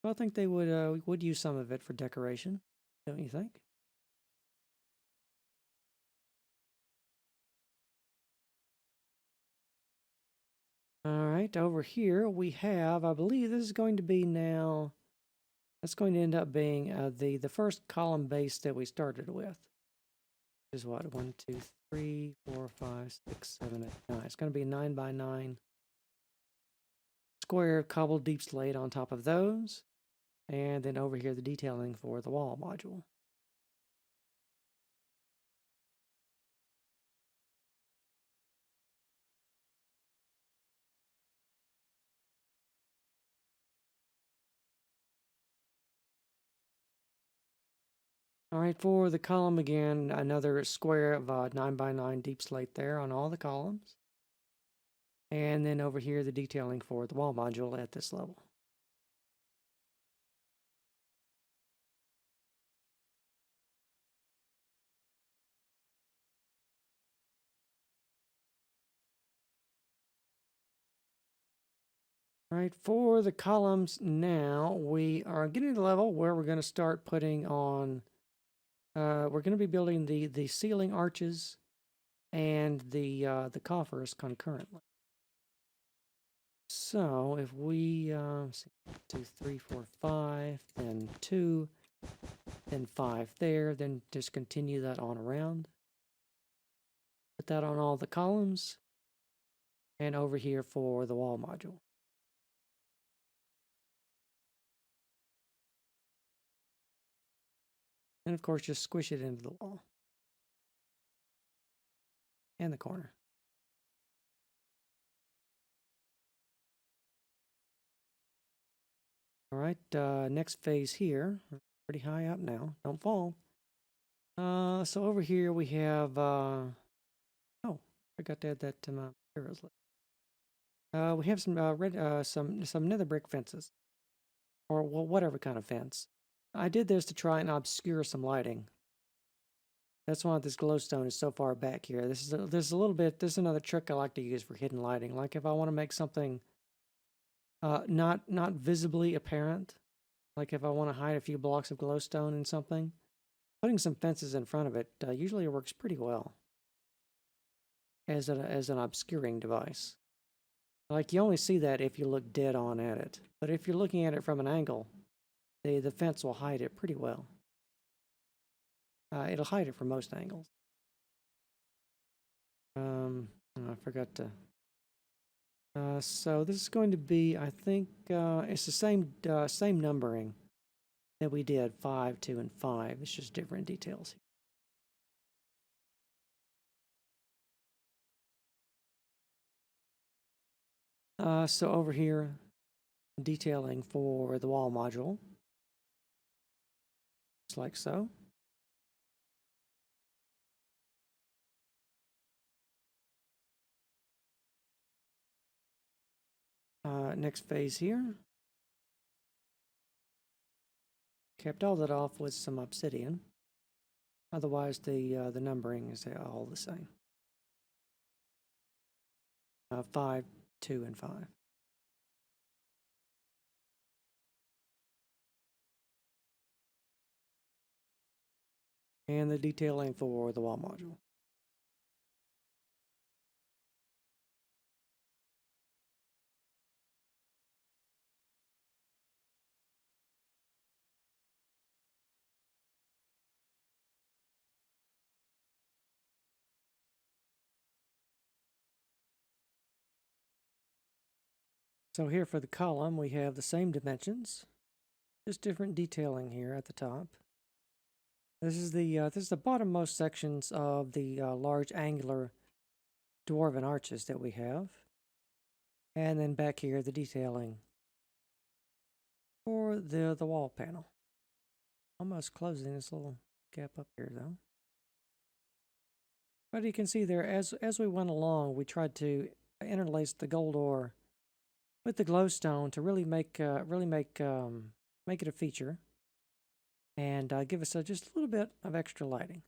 So I think they would use some of it for decoration, don't you think? All right, over here we have, I believe this is going to be now, that's going to end up being the first column base that we started with. Is what, 1, 2, 3, 4, 5, 6, 7, 8, 9. It's going to be 9 by 9 square cobbled deep slate on top of those. And then over here, the detailing for the wall module. All right, for the column again, another square of 9 by 9 deep slate there on all the columns. And then over here, the detailing for the wall module at this level. All right, for the columns now, we are getting to the level where we're going to start putting on, we're going to be building the ceiling arches and the coffers concurrently. So if we, 2, 3, 4, 5, then 2, then 5 there, then just continue that on around. Put that on all the columns, and over here for the wall module. And of course, just squish it into the wall and the corner. All right, next phase here, pretty high up now, don't fall, So over here we have, oh, forgot to add that to my materials list. We have some some nether brick fences, or well, whatever kind of fence. I did this to try and obscure some lighting. That's why this glowstone is so far back here. This is a little bit. This is another trick I like to use for hidden lighting. Like if I want to make something not visibly apparent, like if I want to hide a few blocks of glowstone in something, putting some fences in front of it usually works pretty well as an obscuring device. Like you only see that if you look dead on at it, but if you're looking at it from an angle, the fence will hide it pretty well. It'll hide it from most angles. I forgot to. So this is going to be, I think, it's the same numbering that we did 5, 2, and 5. It's just different details. So over here, detailing for the wall module, just like so. Next phase here. Kept all that off with some obsidian. Otherwise, the numbering is all the same. 5, 2, and 5. And the detailing for the wall module. So here for the column, we have the same dimensions, just different detailing here at the top. This is the bottommost sections of the large angular dwarven arches that we have. And then back here, the detailing for the wall panel. Almost closing this little gap up here, though. But you can see there, as we went along, we tried to interlace the gold ore with the glowstone to really make it a feature and give us just a little bit of extra lighting.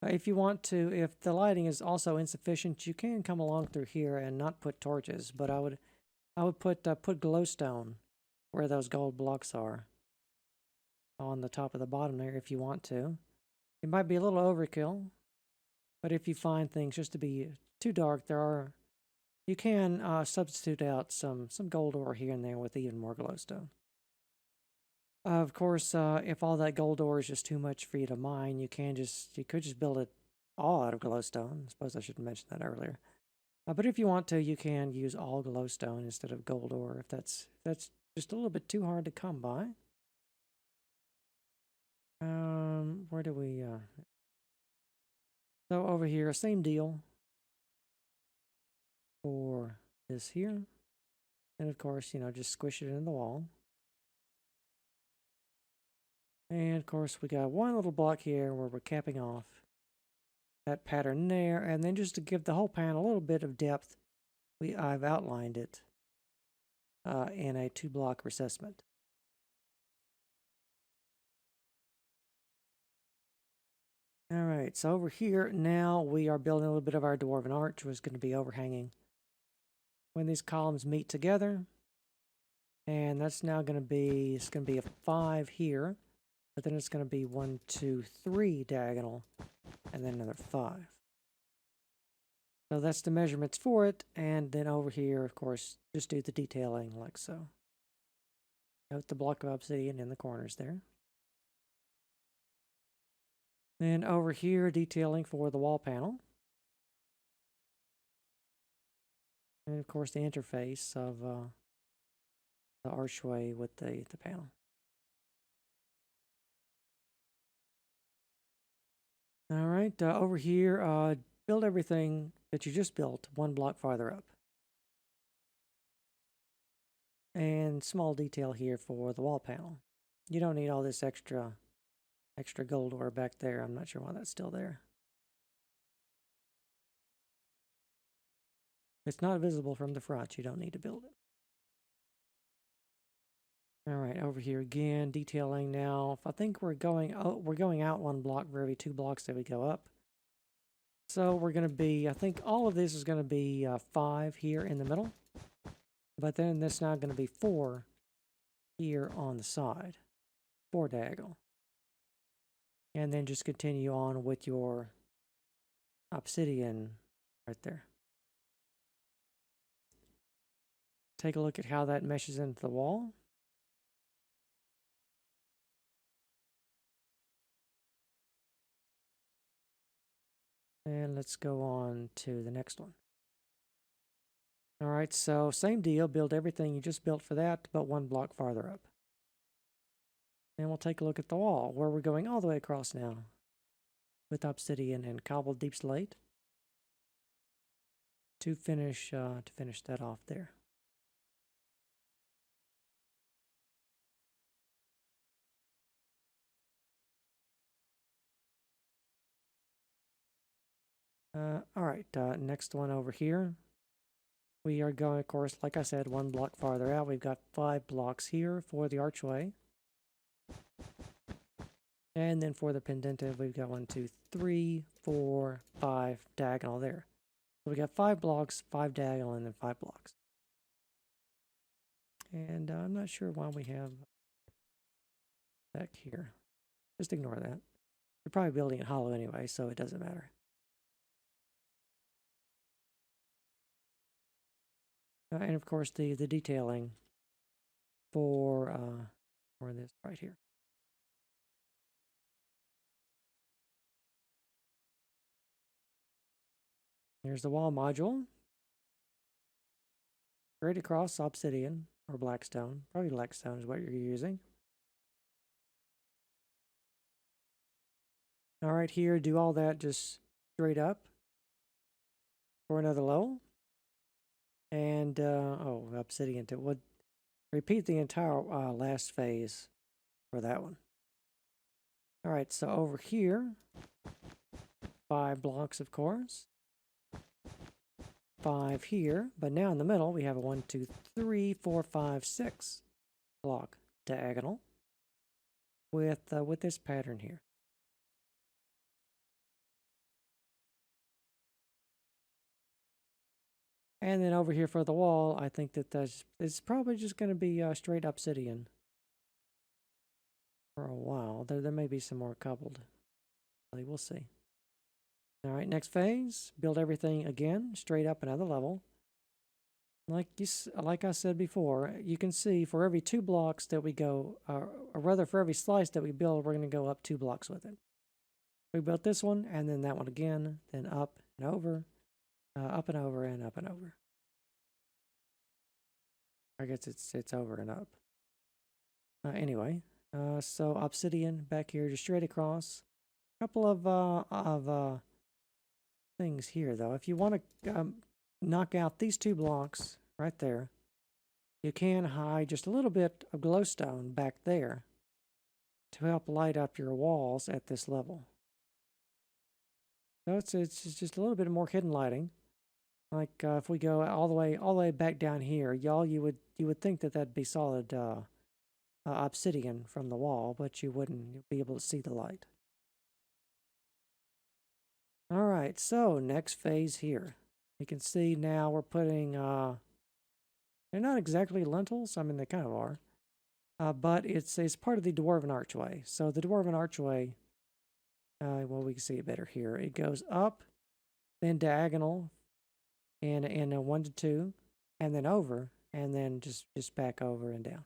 If you want to, if the lighting is also insufficient, you can come along through here and not put torches. But I would put glowstone where those gold blocks are on the top of the bottom there if you want to. It might be a little overkill, but if you find things just to be too dark, you can substitute out some gold ore here and there with even more glowstone. Of course, if all that gold ore is just too much for you to mine, you could just build it all out of glowstone. I suppose I should have mentioned that earlier. But if you want to, you can use all glowstone instead of gold ore if that's just a little bit too hard to come by. Where do we? So over here, same deal for this here, and of course, just squish it in the wall. And of course, we got one little block here where we're capping off that pattern there, and then just to give the whole panel a little bit of depth, I've outlined it in a 2-block recessment. All right, so over here now we are building a little bit of our dwarven arch, which is going to be overhanging when these columns meet together, and that's now going to be a 5 here, but then it's going to be 1, 2, 3 diagonal, and then another 5. So that's the measurements for it, and then over here, of course, just do the detailing like so. Note the block of obsidian in the corners there. Then over here, detailing for the wall panel. And of course, the interface of the archway with the panel. All right, over here, build everything that you just built 1 block farther up. And small detail here for the wall panel. You don't need all this extra extra gold ore back there. I'm not sure why that's still there. It's not visible from the front. You don't need to build it. All right, over here again, detailing now. I think we're going out 1 block for every 2 blocks that we go up. So we're going to be, I think all of this is going to be 5 here in the middle. But then this is now going to be 4 here on the side. 4 diagonal. And then just continue on with your obsidian right there. Take a look at how that meshes into the wall. And let's go on to the next one. All right, so same deal. Build everything you just built for that, but 1 block farther up. And we'll take a look at the wall, where we're going all the way across now with obsidian and cobbled deep slate to finish that off there. All right, next one over here. We are going, of course, like I said, 1 block farther out. We've got 5 blocks here for the archway. And then for the pendentive, we've got 1, 2, 3, 4, 5 diagonal there. So we got 5 blocks, 5 diagonal, and then 5 blocks. And I'm not sure why we have back here. Just ignore that. We're probably building it hollow anyway, so it doesn't matter. And of course, the detailing for this right here. Here's the wall module. Straight across obsidian or blackstone. Probably blackstone is what you're using. All right, here, do all that just straight up for another level. And, obsidian to wood. Repeat the entire last phase for that one. All right, so over here, 5 blocks, of course. 5 here, but now in the middle, we have a 1, 2, 3, 4, 5, 6 block diagonal with this pattern here. And then over here for the wall, I think that it's probably just going to be straight obsidian for a while. There may be some more cobbled. We'll see. All right, next phase, build everything again, straight up another level. Like I said before, you can see for every 2 blocks that we go, or rather for every slice that we build, we're going to go up 2 blocks with it. We built this one, and then that one again, then up and over, up and over, and up and over. I guess it's over and up. Anyway, so obsidian back here, just straight across. A couple of things here, though. If you want to knock out these 2 blocks right there, you can hide just a little bit of glowstone back there to help light up your walls at this level. So it's just a little bit more hidden lighting. Like if we go all the way back down here, you would think that that'd be solid obsidian from the wall, but you wouldn't. You'd be able to see the light. All right, so next phase here. You can see now we're putting, they're not exactly lintels. I mean, they kind of are. But it's part of the Dwarven Archway. So the Dwarven Archway, well, we can see it better here. It goes up, then diagonal, and in a 1 to 2, and then over, and then just back over and down.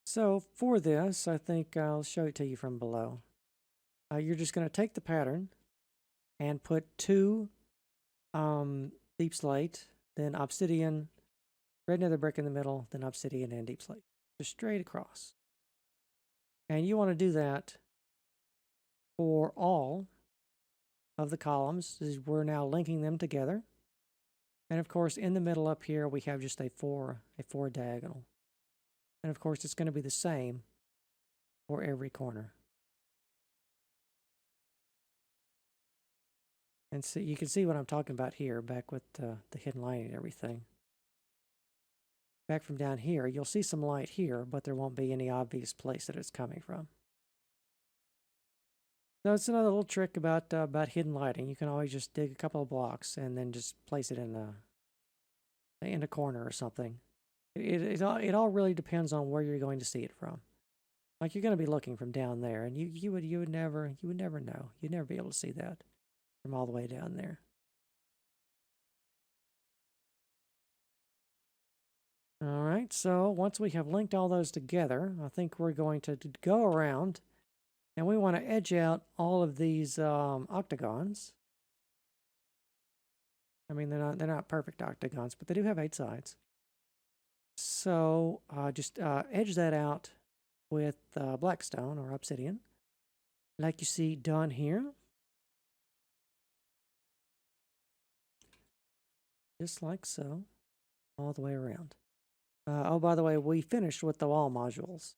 So for this, I think I'll show it to you from below. You're just going to take the pattern and put 2 deep slate, then obsidian, red nether brick in the middle, then obsidian and deep slate. Just straight across. And you want to do that for all of the columns. We're now linking them together. And of course, in the middle up here, we have just a 4 diagonal. And of course, it's going to be the same for every corner. And so you can see what I'm talking about here, back with the hidden lighting and everything. Back from down here, you'll see some light here, but there won't be any obvious place that it's coming from. So it's another little trick about hidden lighting. You can always just dig a couple of blocks and then just place it in a corner or something. It all really depends on where you're going to see it from. Like, you're going to be looking from down there, and you would never know. You'd never be able to see that from all the way down there. All right, so once we have linked all those together, I think we're going to go around, and we want to edge out all of these octagons. I mean, they're not perfect octagons, but they do have 8 sides. So just edge that out with blackstone or obsidian, like you see done here. Just like so, all the way around. Oh, by the way, we finished with the wall modules.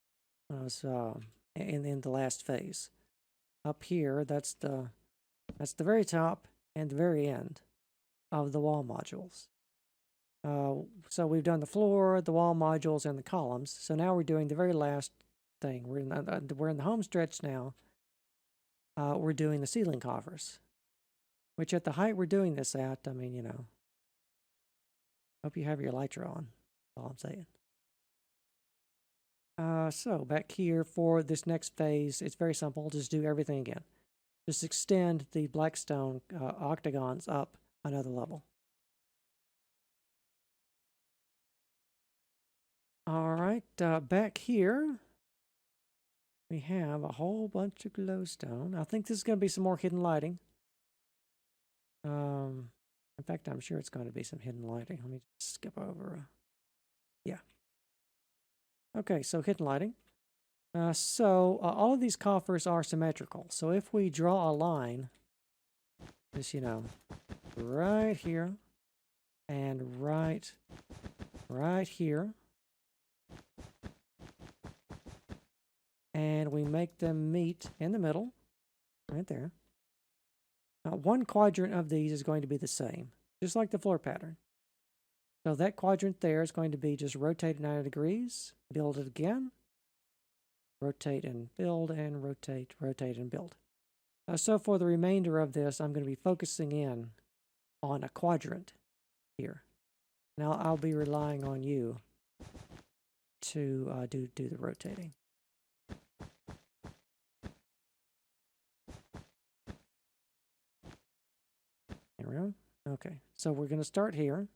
In the last phase. Up here, that's the very top and the very end of the wall modules. So we've done the floor, the wall modules, and the columns. So now we're doing the very last thing. We're in the home stretch now. We're doing the ceiling coffers, which at the height we're doing this at, I mean, you know, hope you have your elytra on. That's all I'm saying. So back here for this next phase, it's very simple. Just do everything again. Just extend the blackstone octagons up another level. All right, back here, we have a whole bunch of glowstone. I think this is going to be some more hidden lighting. In fact, I'm sure it's going to be some hidden lighting. Let me just skip over. Yeah. Okay, so hidden lighting. All of these coffers are symmetrical. So if we draw a line, just, you know, right here and right here, and we make them meet in the middle, right there. One quadrant of these is going to be the same, just like the floor pattern. So that quadrant there is going to be just rotate 90 degrees, build it again, rotate and build, and rotate and build. So for the remainder of this, I'm going to be focusing in on a quadrant here. Now I'll be relying on you to do the rotating. There we go. Okay, so we're going to start here.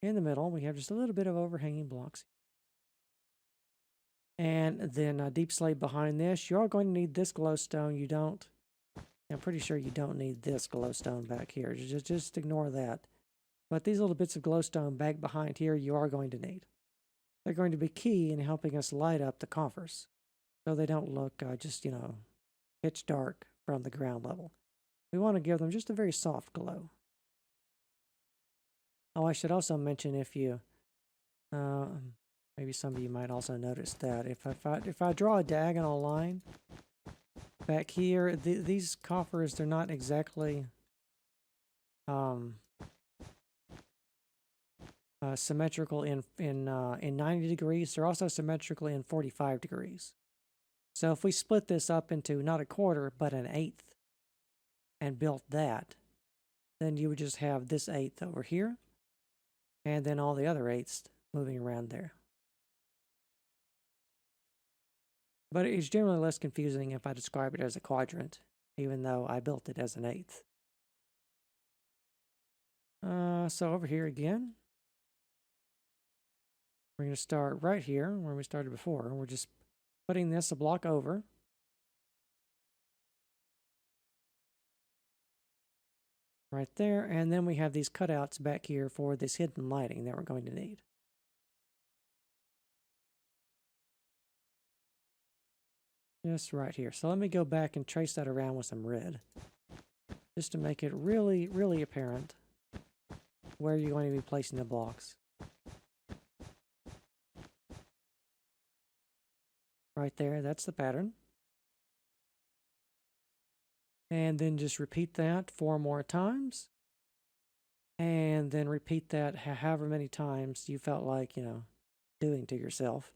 In the middle, we have just a little bit of overhanging blocks. And then a deep slate behind this. You're going to need this glowstone. I'm pretty sure you don't need this glowstone back here. Just ignore that. But these little bits of glowstone back behind here, you are going to need. They're going to be key in helping us light up the coffers, so they don't look just, you know, pitch dark from the ground level. We want to give them just a very soft glow. Oh, I should also mention, if you, maybe some of you might also notice that if I draw a diagonal line back here, these coffers, they're not exactly symmetrical in 90 degrees. They're also symmetrical in 45 degrees. So if we split this up into not a quarter but an eighth and built that, then you would just have this eighth over here, and then all the other eighths moving around there. But it's generally less confusing if I describe it as a quadrant, even though I built it as an eighth. So over here again, we're going to start right here where we started before. We're just putting this a block over. Right there, and then we have these cutouts back here for this hidden lighting that we're going to need. Just right here. So let me go back and trace that around with some red, just to make it really, really apparent where you're going to be placing the blocks. right there. That's the pattern. And then just repeat that 4 more times. And then repeat that however many times you felt like, doing to yourself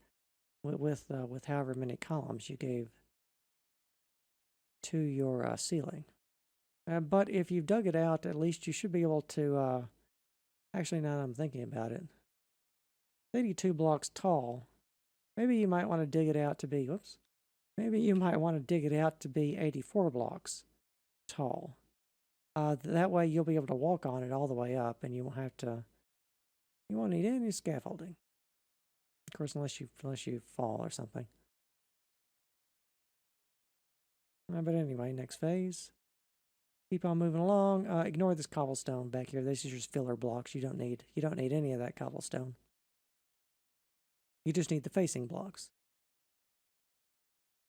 with however many columns you gave to your ceiling. But if you've dug it out, at least you should be able to, actually now that I'm thinking about it, 82 blocks tall. Maybe you might want to dig it out to be, maybe you might want to dig it out to be 84 blocks tall. That way you'll be able to walk on it all the way up and you won't need any scaffolding. Of course, unless you fall or something. But anyway, next phase. Keep on moving along. Ignore this cobblestone back here. This is just filler blocks. You don't need any of that cobblestone. You just need the facing blocks.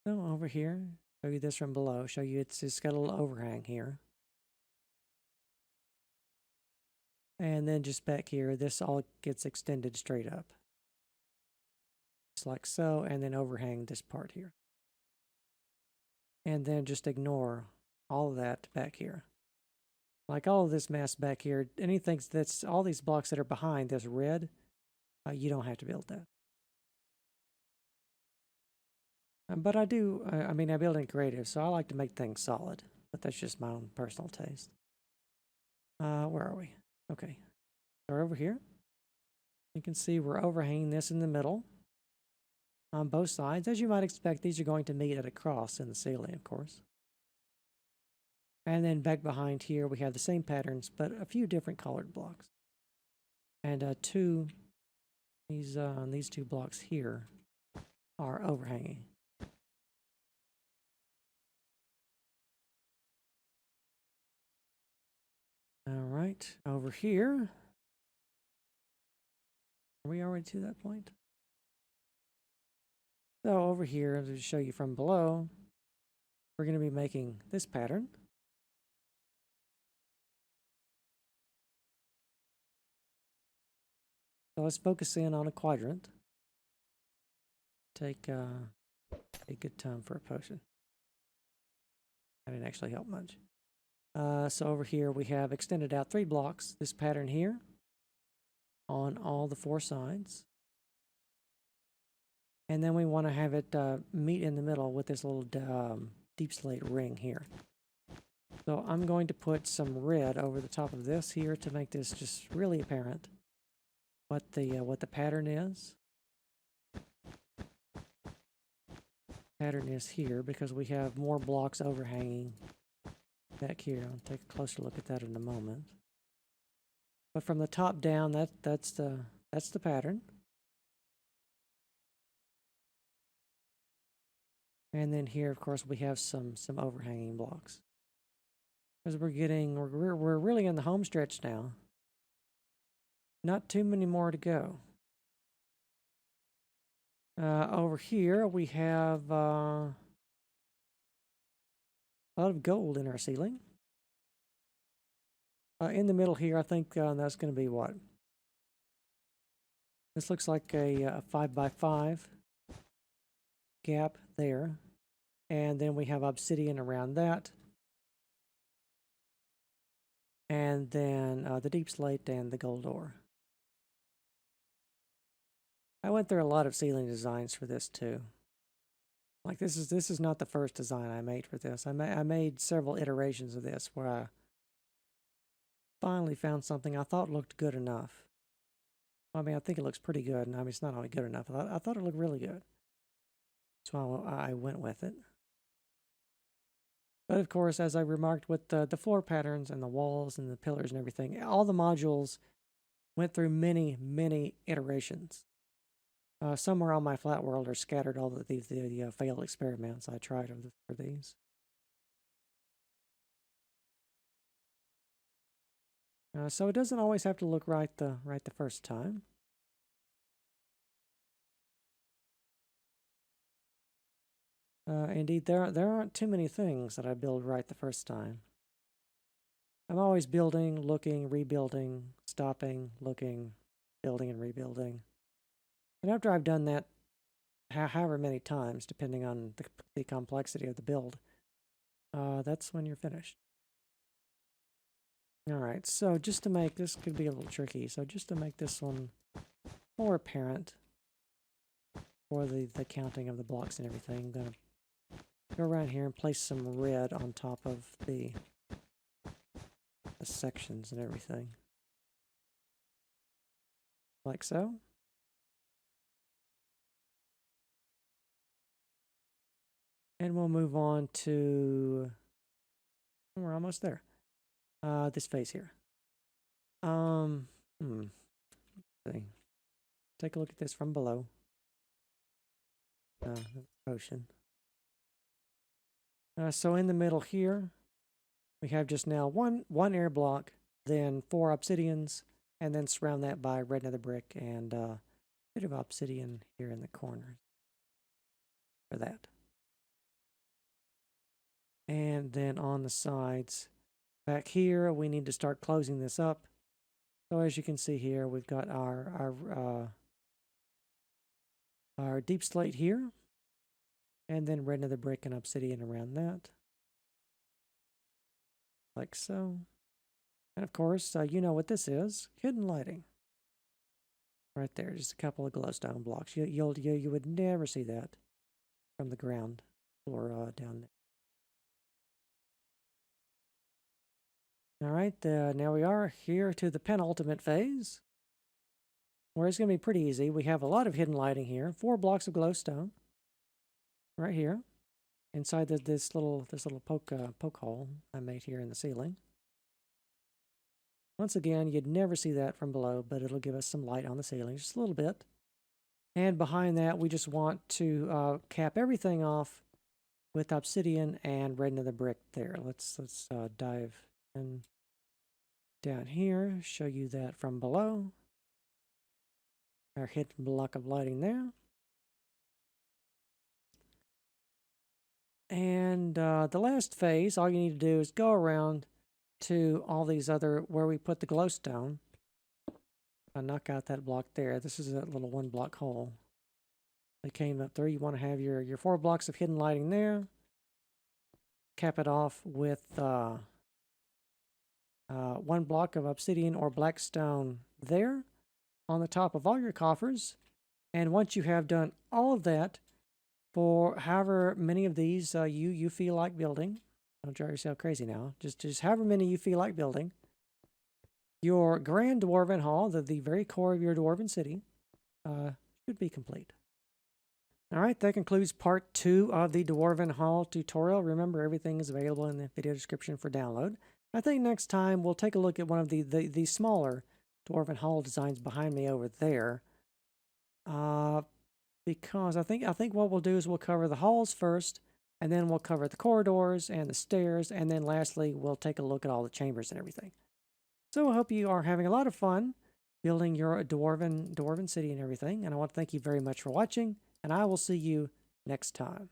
So over here, show you this from below. Show you it's got a little overhang here. And then just back here, this all gets extended straight up. Just like so, and then overhang this part here. And then just ignore all of that back here. Like all of this mass back here, anything that's all these blocks that are behind this red, you don't have to build that. But I do, I build in creative, so I like to make things solid, but that's just my own personal taste. Where are we? Okay, so over here, you can see we're overhanging this in the middle on both sides. As you might expect, these are going to meet at a cross in the ceiling, of course. And then back behind here, we have the same patterns, but a few different colored blocks. And these 2 blocks here are overhanging. All right, over here. Are we already to that point? So over here, to show you from below, we're going to be making this pattern. So let's focus in on a quadrant. Take a good time for a potion. That didn't actually help much. So over here we have extended out 3 blocks, this pattern here, on all the 4 sides. And then we want to have it meet in the middle with this little deep slate ring here. So I'm going to put some red over the top of this here to make this just really apparent what the pattern is. Pattern is here because we have more blocks overhanging back here. I'll take a closer look at that in a moment. But from the top down, that's the pattern. And then here, of course, we have some overhanging blocks. As we're really in the home stretch now. Not too many more to go. Over here, we have a lot of gold in our ceiling. In the middle here, I think that's going to be what? This looks like a 5x5 gap there. And then we have obsidian around that. And then the deep slate and the gold ore. I went through a lot of ceiling designs for this too. Like this is not the first design I made for this. I made several iterations of this where I finally found something I thought looked good enough. I think it looks pretty good, and it's not only good enough. I thought it looked really good. So I went with it. But of course, as I remarked with the floor patterns and the walls and the pillars and everything, all the modules went through many, many iterations. Somewhere on my flat world are scattered all of the failed experiments I tried for these. So it doesn't always have to look right the first time. Indeed, there aren't too many things that I build right the first time. I'm always building, looking, rebuilding, stopping, looking, building and rebuilding. And after I've done that however many times, depending on the complexity of the build, that's when you're finished. All right, so just to make this could be a little tricky. So just to make this one more apparent for the counting of the blocks and everything, I'm gonna go around here and place some red on top of the sections and everything, like so. And we'll move on to, we're almost there. This face here. See. Take a look at this from below. Ocean. So in the middle here, we have just now one air block, then 4 obsidians, and then surround that by red nether brick and a bit of obsidian here in the corners for that. And then on the sides, back here, we need to start closing this up. So as you can see here, we've got our deep slate here, and then red nether brick and obsidian around that, like so. And of course, you know what this is: hidden lighting. Right there, just a couple of glowstone blocks. You would never see that from the ground or down there. All right, now we are here to the penultimate phase, where it's going to be pretty easy. We have a lot of hidden lighting here. 4 blocks of glowstone right here inside this little poke hole I made here in the ceiling. Once again, you'd never see that from below, but it'll give us some light on the ceiling, just a little bit. And behind that, we just want to cap everything off with obsidian and red nether brick there. Let's dive in down here, show you that from below. Our hidden block of lighting there. And the last phase, all you need to do is go around to all these other, where we put the glowstone. I'll knock out that block there. This is that little 1 block hole that came up through. You want to have your 4 blocks of hidden lighting there. Cap it off with 1 block of obsidian or black stone there on the top of all your coffers. And once you have done all of that, for however many of these you feel like building, don't drive yourself crazy now, just however many you feel like building, your grand dwarven hall, the very core of your dwarven city, should be complete. All right, that concludes part 2 of the dwarven hall tutorial. Remember, everything is available in the video description for download. I think next time we'll take a look at one of the smaller dwarven hall designs behind me over there. Because I think what we'll do is we'll cover the halls first, and then we'll cover the corridors and the stairs, and then lastly we'll take a look at all the chambers and everything. So I hope you are having a lot of fun building your dwarven city and everything, and I want to thank you very much for watching, and I will see you next time.